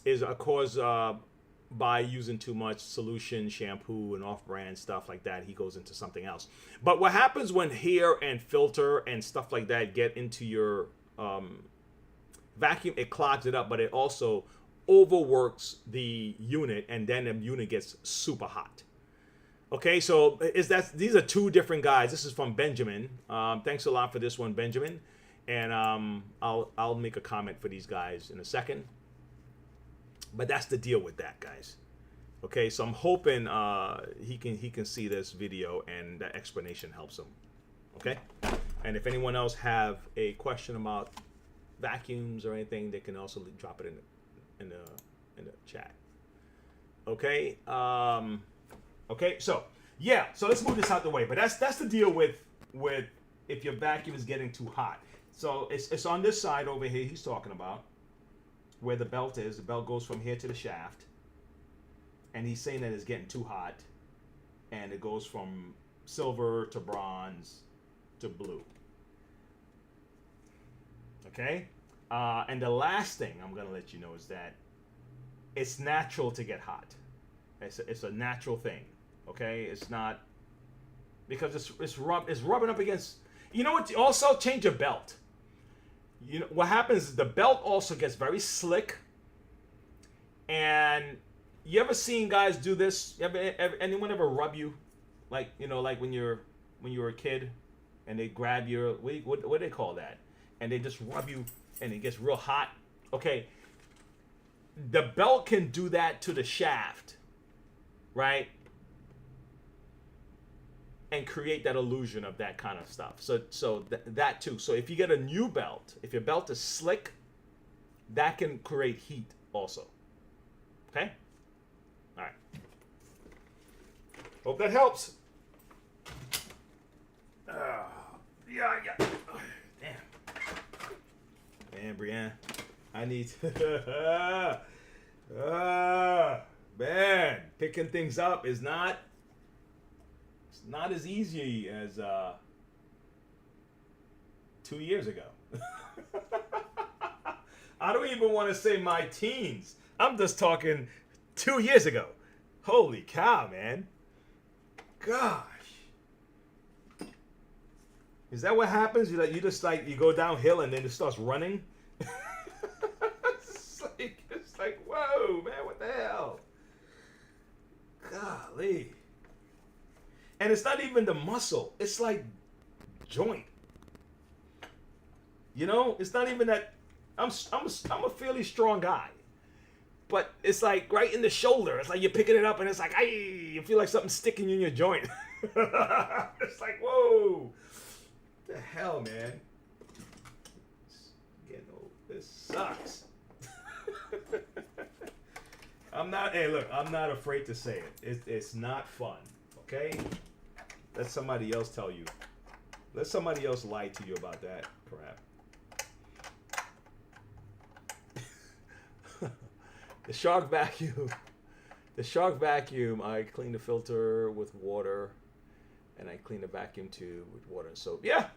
is caused by using too much solution, shampoo, and off-brand stuff like that. He goes into something else. But what happens when hair and filter and stuff like that get into your vacuum? It clogs it up, but it also overworks the unit, and then the unit gets super hot. Okay, so these are two different guys. This is from Benjamin. Thanks a lot for this one, Benjamin. And I'll make a comment for these guys in a second. But that's the deal with that, guys. Okay, so I'm hoping he can see this video and the explanation helps him. Okay, and if anyone else have a question about vacuums or anything, they can also drop it in the chat. Okay. Okay. So yeah. So let's move this out the way. But that's the deal with if your vacuum is getting too hot. So it's on this side over here. He's talking about where the belt is. The belt goes from here to the shaft, and he's saying that it's getting too hot, and it goes from silver to bronze to blue. Okay? And the last thing I'm going to let you know is that it's natural to get hot. It's a natural thing. Okay? It's not... Because it's rubbing up against... You know what? Also, change your belt. You know what happens is the belt also gets very slick. And you ever seen guys do this? Anyone ever rub you? Like, you know, like when you were a kid and they grab your... What do they call that? And they just rub you and it gets real hot. Okay. The belt can do that to the shaft, right? And create that illusion of that kind of stuff. So that too. So if you get a new belt, if your belt is slick, that can create heat also. Okay? All right. Hope that helps. Yeah. Damn. Man, Brianne, I need man, picking things up is not as easy as 2 years ago. I don't even want to say my teens. I'm just talking 2 years ago. Holy cow, man. Gosh. Is that what happens? You just you go downhill and then it starts running? It's like, whoa, man, what the hell? Golly. And it's not even the muscle. It's like joint. You know, it's not even that. I'm a fairly strong guy, but it's like right in the shoulder. It's like you're picking it up, and it's like, you feel like something's sticking in your joint. It's like, whoa, what the hell, man. Getting old. This sucks. Hey, look, I'm not afraid to say it. It's not fun. Okay? Let somebody else tell you. Let somebody else lie to you about that crap. The Shark vacuum. The Shark vacuum, I clean the filter with water, and I clean the vacuum tube with water and soap. Yeah.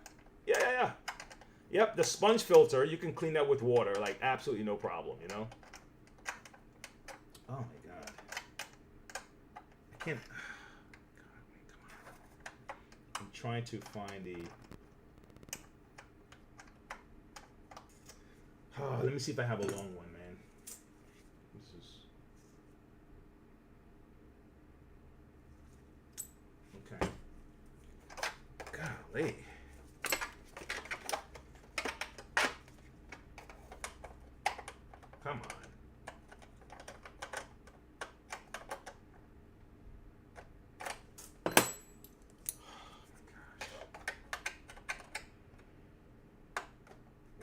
Yep, the sponge filter, you can clean that with water, like absolutely no problem, you know? Oh my God. I can't... I'm trying to find the... Oh, let me see if I have a long one, man. This is... Okay. Golly. Come on.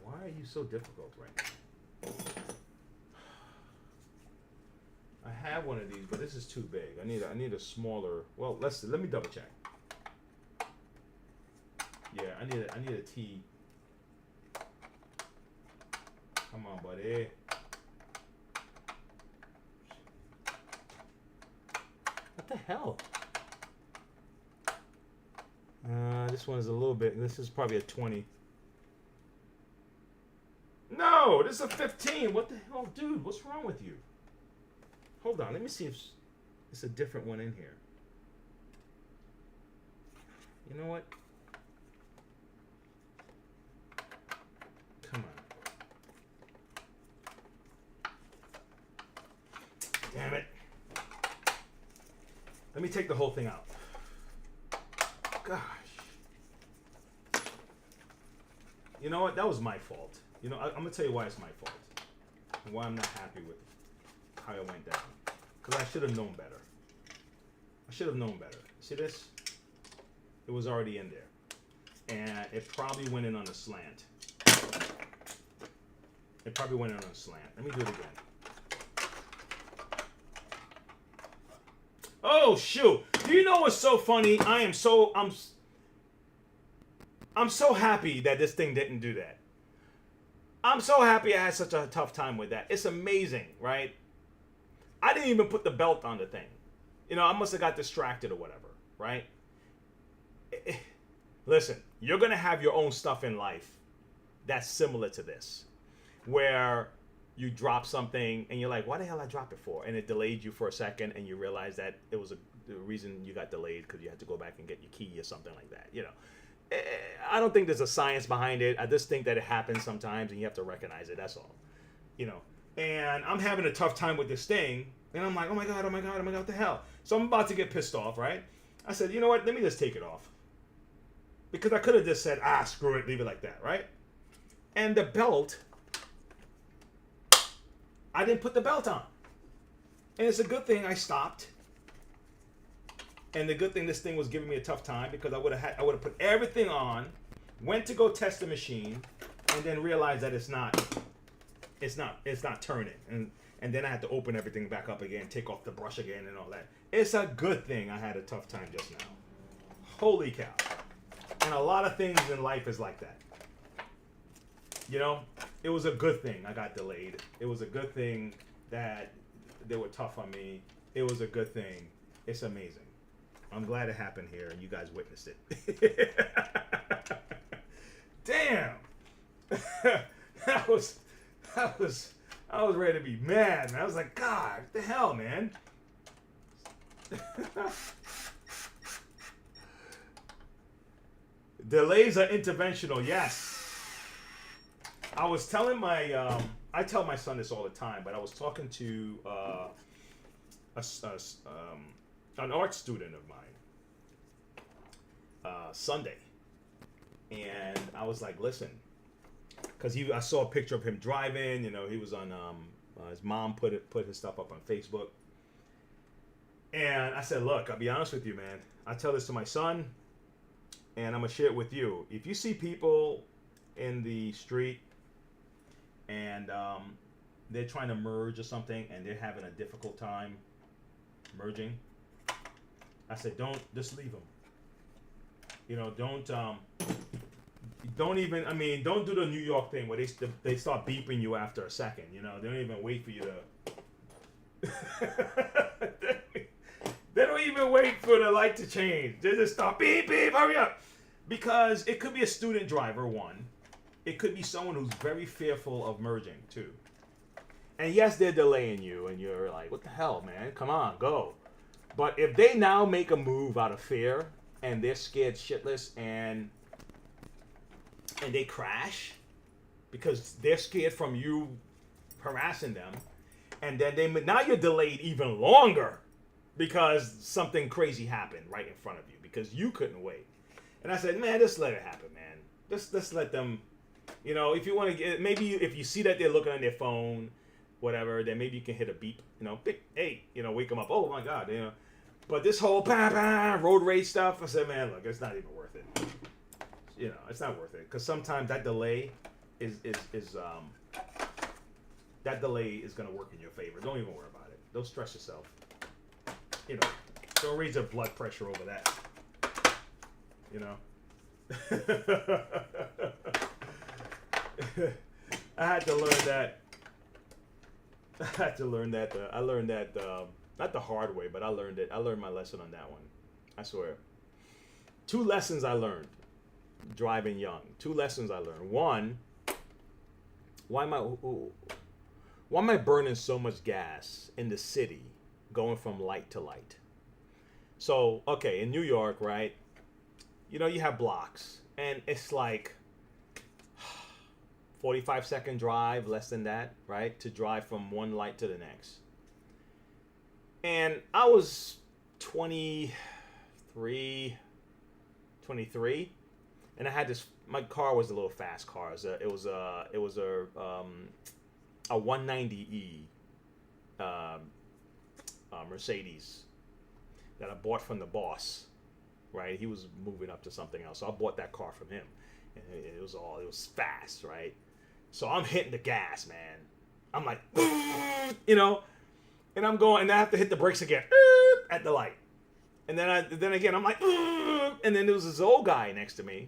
Why are you so difficult right now? I have one of these, but this is too big. I need a smaller. Well, let me double check. Yeah, I need a T. Come on, buddy. What the hell? This one is a little bit. This is probably a 20. No, this is a 15. What the hell, dude? What's wrong with you? Hold on. Let me see if it's a different one in here. You know what? Come on. Damn it. Let me take the whole thing out. Gosh. You know what? That was my fault. You know, I'm going to tell you why it's my fault. And why I'm not happy with how it went down. Because I should have known better. I should have known better. See this? It was already in there. And it probably went in on a slant. It probably went in on a slant. Let me do it again. Oh, shoot. Do you know what's so funny? I'm so happy that this thing didn't do that. I'm so happy I had such a tough time with that. It's amazing, right? I didn't even put the belt on the thing. You know, I must have got distracted or whatever, right? Listen, you're going to have your own stuff in life that's similar to this, where you drop something and you're like, why the hell I dropped it for? And it delayed you for a second and you realize that it was the reason you got delayed because you had to go back and get your key or something like that. You know, I don't think there's a science behind it. I just think that it happens sometimes and you have to recognize it. That's all. You know, and I'm having a tough time with this thing and I'm like, oh my God, what the hell? So I'm about to get pissed off, right? I said, you know what? Let me just take it off. Because I could have just said, screw it, leave it like that, right? And the belt, I didn't put the belt on. And it's a good thing I stopped. And the good thing this thing was giving me a tough time because I would have put everything on, went to go test the machine, and then realized that it's not turning. And then I had to open everything back up again, take off the brush again and all that. It's a good thing I had a tough time just now. Holy cow. And a lot of things in life is like that. You know, it was a good thing I got delayed. It was a good thing that they were tough on me. It was a good thing. It's amazing. I'm glad it happened here and you guys witnessed it. Damn. I was ready to be mad, man. I was like, God, what the hell, man? Delays are interventional, yes. I was telling my, I tell my son this all the time, but I was talking to an art student of mine Sunday, and I was like, listen, because I saw a picture of him driving. You know, he was on his mom put his stuff up on Facebook, and I said, look, I'll be honest with you, man. I tell this to my son. And I'm going to share it with you. If you see people in the street and they're trying to merge or something and they're having a difficult time merging, I said, just leave them. You know, don't do the New York thing where they start beeping you after a second. You know, they don't even wait for you to... They don't even wait for the light to change. They just stop, beep, beep, hurry up. Because it could be a student driver, one. It could be someone who's very fearful of merging, two. And yes, they're delaying you, and you're like, what the hell, man? Come on, go. But if they now make a move out of fear, and they're scared shitless, and they crash, because they're scared from you harassing them, and then now you're delayed even longer, because something crazy happened right in front of you because you couldn't wait. And I said, man, just let it happen, man. Just let them, you know, if you want to get, maybe if you see that they're looking on their phone, whatever, then maybe you can hit a beep, you know, beep, hey, you know, wake them up. Oh my God, you know. But this whole road rage stuff, I said, man, look, it's not even worth it. You know, it's not worth it because sometimes that delay is that delay is gonna work in your favor. Don't even worry about it. Don't stress yourself. You know, don't raise your blood pressure over that. You know, I had to learn that. I learned that not the hard way, but I learned it. I learned my lesson on that one. I swear. 2 lessons I learned driving young. 2 lessons I learned. One, why am I burning so much gas in the city going from light to light? So, okay, in New York, right? You know, you have blocks, and it's like 45-second drive, less than that, right? To drive from one light to the next. And I was 23, 23, and I had this. My car was a little fast car. It was a 190e Mercedes that I bought from the boss. Right, he was moving up to something else, so I bought that car from him, and it was fast, right? So I'm hitting the gas, man. I'm like, you know, and I'm going, and I have to hit the brakes again at the light, and then again I'm like, and then there was this old guy next to me,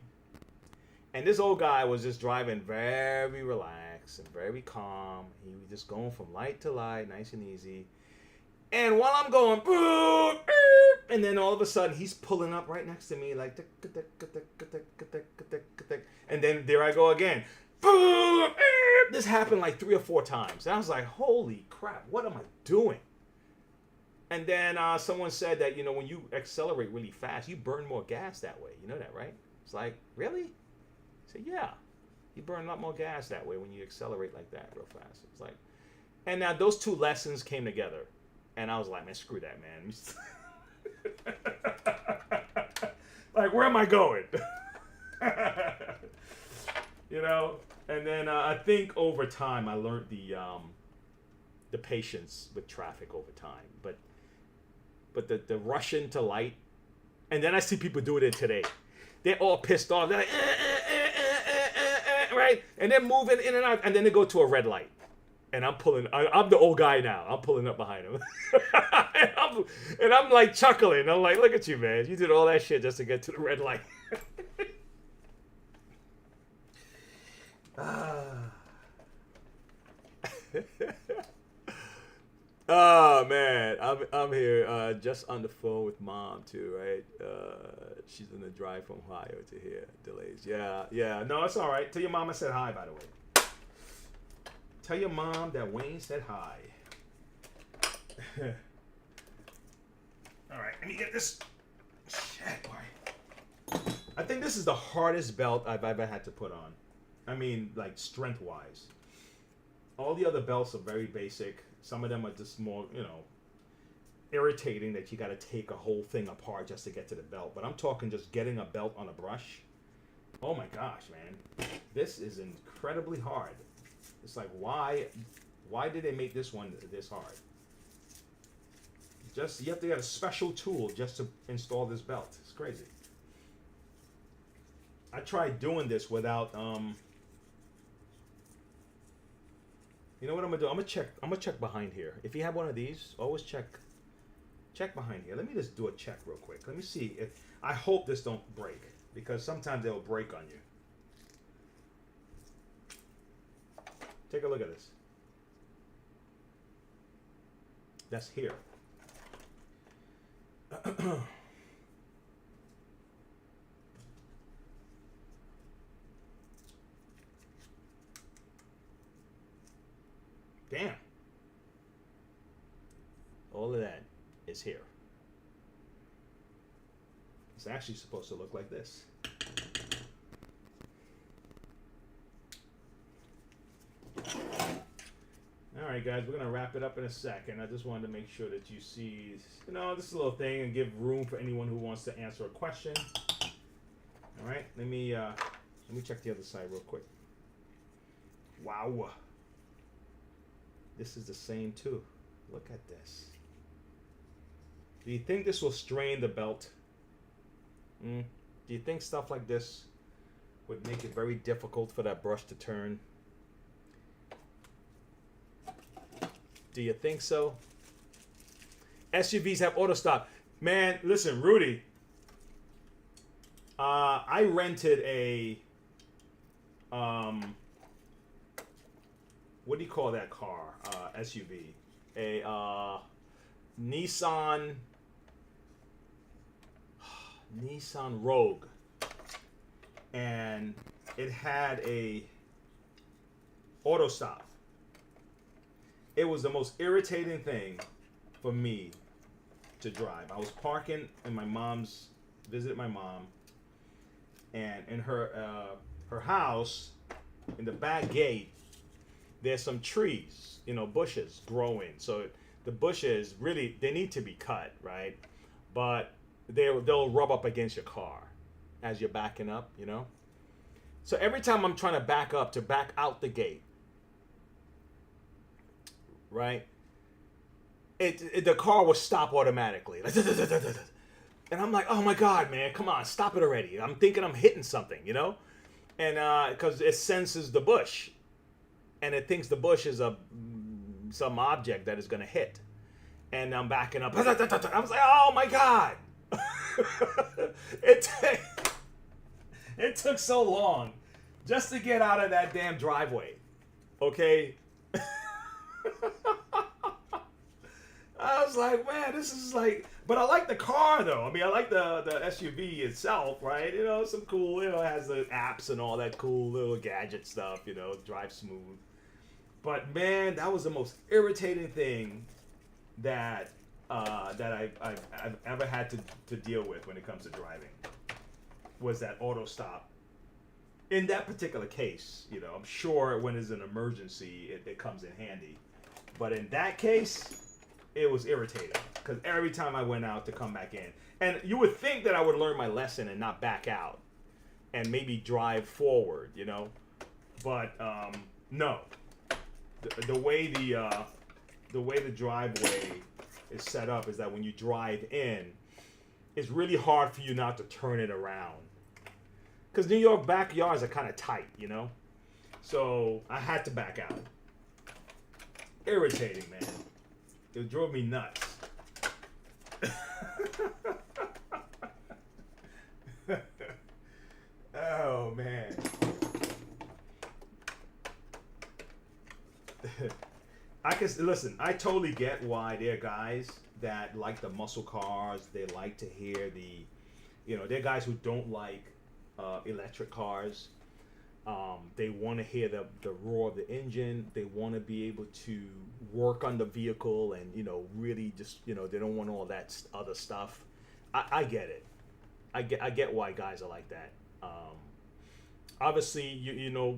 and this old guy was just driving very relaxed and very calm. He was just going from light to light, nice and easy. And while I'm going, and then all of a sudden he's pulling up right next to me, like, and then there I go again. This happened like 3 or 4 times, and I was like, "Holy crap! What am I doing?" And then someone said that when you accelerate really fast, you burn more gas that way. You know that, right? It's like, really? I said, yeah. You burn a lot more gas that way when you accelerate like that real fast. It's like, and now those 2 lessons came together. And I was like, man, screw that, man. Like, where am I going? And then I think over time I learned the patience with traffic over time. But the rush into light, and then I see people doing it today. They're all pissed off. They're like, right? And they're moving in and out, and then they go to a red light. And I'm the old guy now. I'm pulling up behind him. and I'm like chuckling. I'm like, look at you, man. You did all that shit just to get to the red light. Oh, man. I'm here just on the phone with Mom, too, right? She's in the drive from Ohio to here. Delays. Yeah. No, it's all right. Tell your mom I said hi, by the way. Tell your mom that Wayne said hi. All right, let me get this. Shit, boy. I think this is the hardest belt I've ever had to put on. I mean, like, strength-wise. All the other belts are very basic. Some of them are just more, irritating that you got to take a whole thing apart just to get to the belt. But I'm talking just getting a belt on a brush. Oh, my gosh, man. This is incredibly hard. It's like, why did they make this one this hard? You have to get a special tool just to install this belt. It's crazy. I tried doing this without you know what I'm gonna do? I'm gonna check behind here. If you have one of these, always check behind here. Let me just do a check real quick. Let me see if I hope this don't break, because sometimes they'll break on you. Take a look at this. That's here. Damn. All of that is here. It's actually supposed to look like this. All right, guys, we're going to wrap it up in a second. I just wanted to make sure that you see, this little thing and give room for anyone who wants to answer a question. All right, let me check the other side real quick. Wow. This is the same too. Look at this. Do you think this will strain the belt? Do you think stuff like this would make it very difficult for that brush to turn? Do you think so? SUVs have auto stop. Man, listen, Rudy. I rented a what do you call that car? SUV. A Nissan Rogue. And it had a auto stop. It was the most irritating thing for me to drive. I was parking in visited my mom, and in her house, in the back gate, there's some trees, bushes growing. So the bushes really they need to be cut, right? But they'll rub up against your car as you're backing up, you know. So every time I'm trying to back up to back out the gate, right? The car will stop automatically. And I'm like, oh my God, man, come on, stop it already. I'm thinking I'm hitting something, you know? And because it senses the bush. And it thinks the bush is some object that is going to hit. And I'm backing up. I was like, oh my God. it took so long just to get out of that damn driveway. Okay? I was like, man, this is like, but I like the car though. I mean, I like the SUV itself, right? You know, some cool, you know, it has the apps and all that cool little gadget stuff, you know, drive smooth. But man, that was the most irritating thing that I've ever had to deal with when it comes to driving. Was that auto stop. In that particular case, you know, I'm sure when it's an emergency, it comes in handy. But in that case, it was irritating because every time I went out to come back in, and you would think that I would learn my lesson and not back out and maybe drive forward, you know, but no. The way the driveway is set up is that when you drive in, it's really hard for you not to turn it around because New York backyards are kind of tight, you know, so I had to back out. Irritating, man. It drove me nuts. Oh man. I totally get why there are guys that like the muscle cars. They like to hear there are guys who don't like electric cars. They want to hear the roar of the engine. They want to be able to work on the vehicle and, you know, really just, you know, they don't want all that other stuff. I get it. I get why guys are like that. Obviously, you know,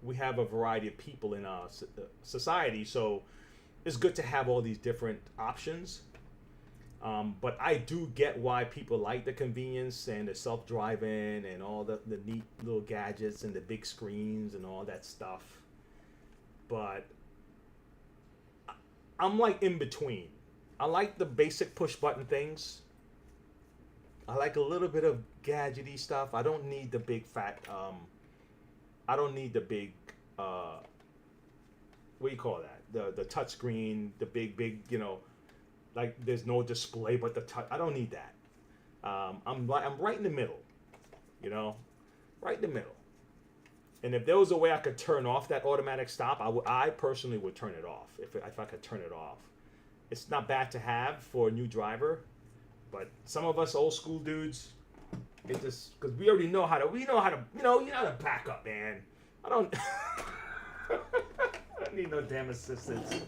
we have a variety of people in our society, so it's good to have all these different options. But I do get why people like the convenience and the self-driving and all the neat little gadgets and the big screens and all that stuff. But I'm like in between. I like the basic push-button things. I like a little bit of gadgety stuff. I don't need the big fat. I don't need the big. What do you call that? The touch screen, the big. You know. Like there's no display but the touch. I don't need that. I'm right in the middle, you know, right in the middle. And if there was a way I could turn off that automatic stop, I personally would turn it off if I could turn it off. It's not bad to have for a new driver, but some of us old school dudes, it just because we already know how to you know how to back up, man. I don't need no damn assistance.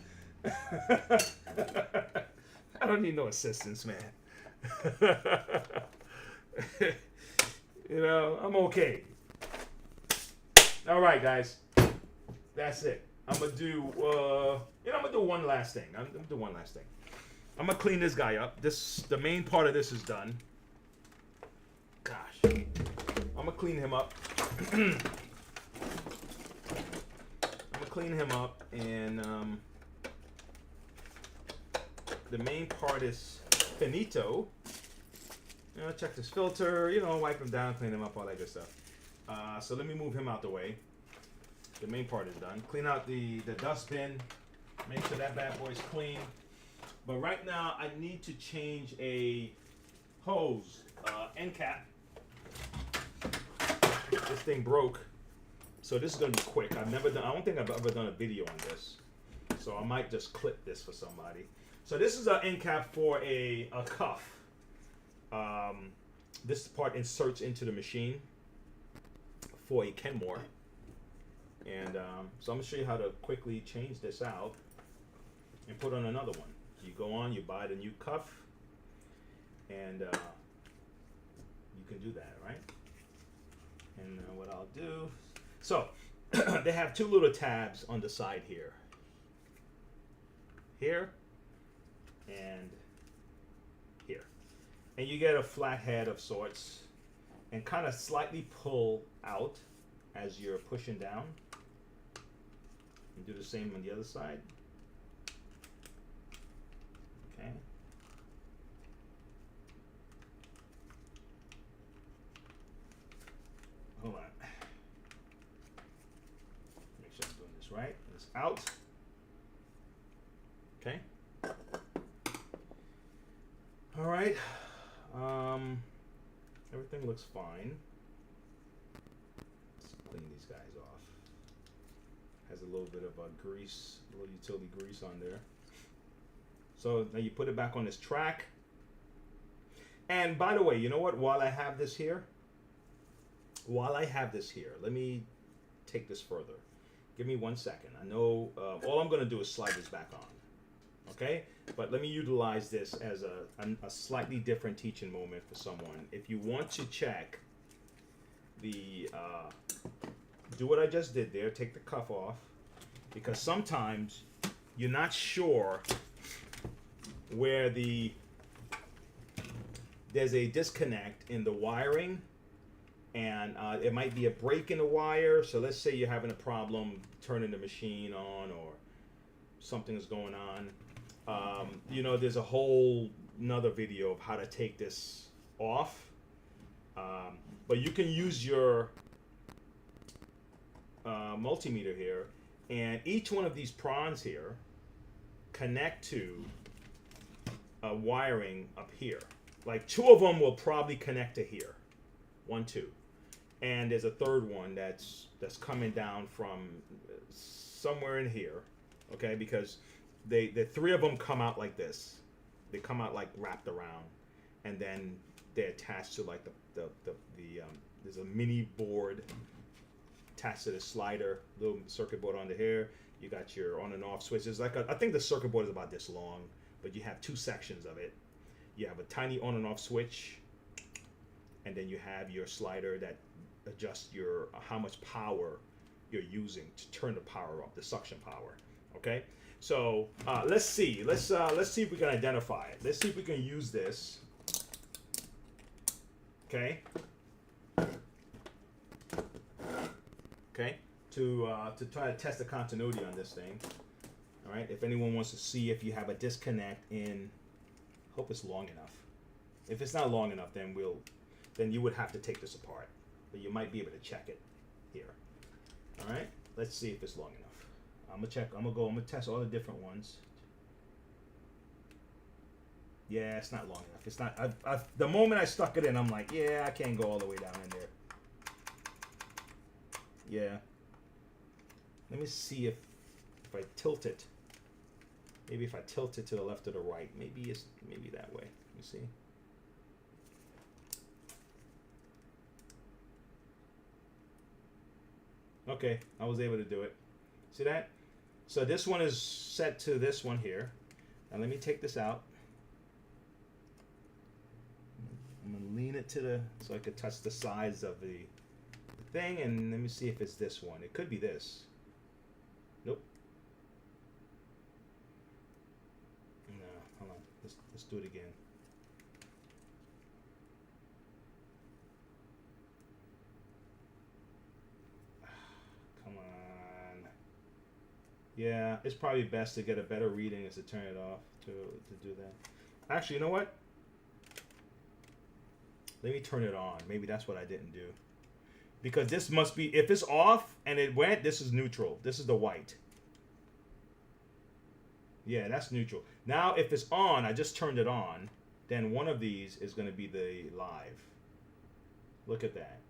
I don't need no assistance, man. You know, I'm okay. All right, guys. That's it. I'm gonna do. I'm gonna do one last thing. I'm gonna do one last thing. I'm gonna clean this guy up. The main part of this is done. Gosh, I'm gonna clean him up. I'm gonna clean him up, and the main part is finito. You know, check this filter. You know, wipe him down, clean him up, all that good stuff. So let me move him out the way. The main part is done. Clean out the dustbin. Make sure that bad boy's clean. But right now, I need to change a hose end cap. This thing broke, so this is gonna be quick. I don't think I've ever done a video on this, so I might just clip this for somebody. So this is an end cap for a cuff. This part inserts into the machine for a Kenmore. And so I'm going to show you how to quickly change this out and put on another one. You go on, you buy the new cuff, and you can do that, right? And what I'll do, so they have two little tabs on the side here. here and here. And you get a flat head of sorts and kind of slightly pull out as you're pushing down. And do the same on the other side. Okay. Hold on. Make sure I'm doing this right. It's out. Okay. All right. Everything looks fine. Let's clean these guys off. Has a little bit of grease, a little utility grease on there. So now you put it back on this track. And by the way, you know what? While I have this here, let me take this further. Give me 1 second. I know all I'm going to do is slide this back on. Okay? But let me utilize this as a slightly different teaching moment for someone. If you want to check the, do what I just did there, take the cuff off, because sometimes you're not sure where there's a disconnect in the wiring, and it might be a break in the wire. So let's say you're having a problem turning the machine on, or something is going on. You know, there's a whole another video of how to take this off. But you can use your multimeter here, and each one of these prongs here connect to wiring up here. Like 2 of them will probably connect to here. 1, 2. And there's a third one that's coming down from somewhere in here. Okay, because the 3 of them come out like this. They come out like wrapped around, and then they're attached to like there's a mini board attached to the slider, little circuit board under here. You got your on and off switches. I think the circuit board is about this long, but you have 2 sections of it. You have a tiny on and off switch, and then you have your slider that adjusts your how much power you're using to turn the power up, the suction power. Okay, so let's see if we can identify it. Let's see if we can use this. Okay. Okay, to try to test the continuity on this thing. All right, if anyone wants to see if you have a disconnect in, hope it's long enough. If it's not long enough, then you would have to take this apart, but you might be able to check it here. All right, let's see if it's long enough. I'm gonna test all the different ones. Yeah, it's not long enough. It's not. The moment I stuck it in, I'm like, yeah, I can't go all the way down in there. Yeah. Let me see if I tilt it. Maybe if I tilt it to the left or the right, maybe that way. Let me see. Okay, I was able to do it. See that? So this one is set to this one here. Now let me take this out. I'm gonna lean it to so I could touch the sides of the thing, and let me see if it's this one. It could be this. Nope. No, hold on. Let's do it again. Come on. Yeah, it's probably best to get a better reading is to turn it off to do that. Actually, you know what? Let me turn it on. Maybe that's what I didn't do. Because this must be, if it's off and it went, this is neutral. This is the white. Yeah, that's neutral. Now, if it's on, I just turned it on, then one of these is going to be the live. Look at that.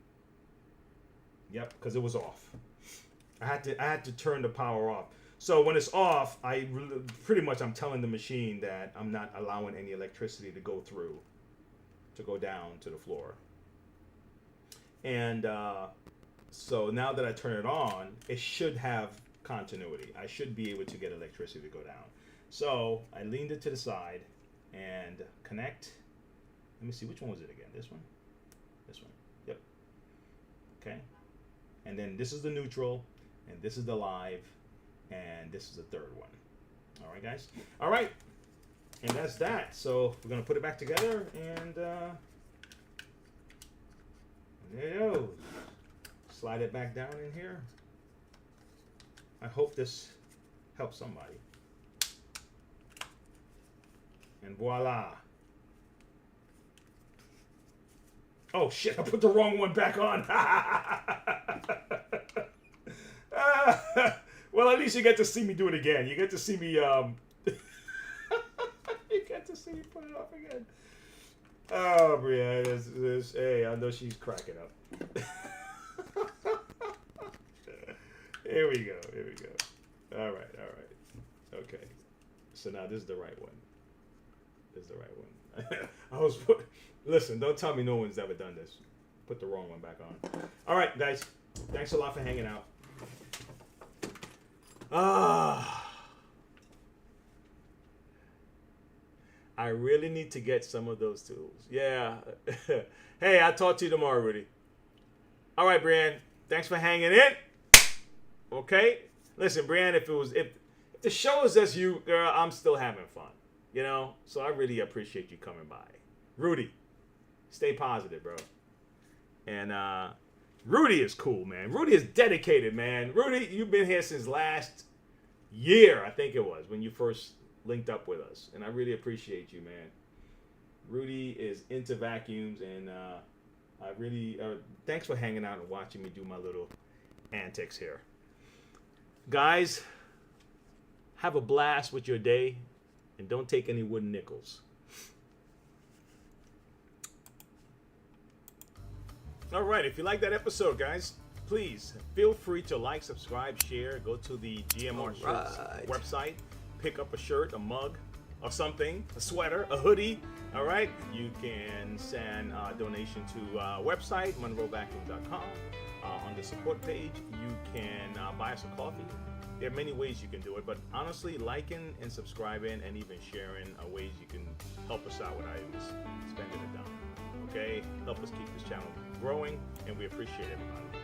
Yep, because it was off. I had to turn the power off. So when it's off, pretty much I'm telling the machine that I'm not allowing any electricity to go through, to go down to the floor. And so now that I turn it on, it should have continuity. I should be able to get electricity to go down. So I leaned it to the side and connect. Let me see, which one was it again? This one? This one. Yep. Okay. And then this is the neutral, and this is the live, and this is the third one. All right, guys. All right. And that's that. So we're going to put it back together. And there it goes. Slide it back down in here. I hope this helps somebody. And voila. Oh shit, I put the wrong one back on. Well, at least you get to see me do it again. You get to see me you get to see me put it off again. Oh, Brianna, hey, I know she's cracking up. Here we go. All right. Okay. So now this is the right one. Listen, don't tell me no one's ever done this. Put the wrong one back on. All right, guys. Thanks a lot for hanging out. I really need to get some of those tools. Yeah. Hey, I'll talk to you tomorrow, Rudy. All right, Brianne. Thanks for hanging in. Okay? Listen, Brianne, if the show is just you, girl, I'm still having fun. You know? So I really appreciate you coming by. Rudy, stay positive, bro. And Rudy is cool, man. Rudy is dedicated, man. Rudy, you've been here since last year, I think it was, when you first linked up with us. And I really appreciate you, man. Rudy is into vacuums, and I really thanks for hanging out and watching me do my little antics here. Guys, have a blast with your day, and don't take any wooden nickels. All right, if you like that episode, guys, please feel free to like, subscribe, share. Go to the GMR Shirts website, pick up a shirt, a mug, or something, a sweater, a hoodie. All right, you can send a donation to website monroevacuum.com. On the support page, you can buy us a coffee. There are many ways you can do it, but honestly, liking and subscribing and even sharing are ways you can help us out without even spending a dime. Okay, help us keep this channel growing, and we appreciate everybody.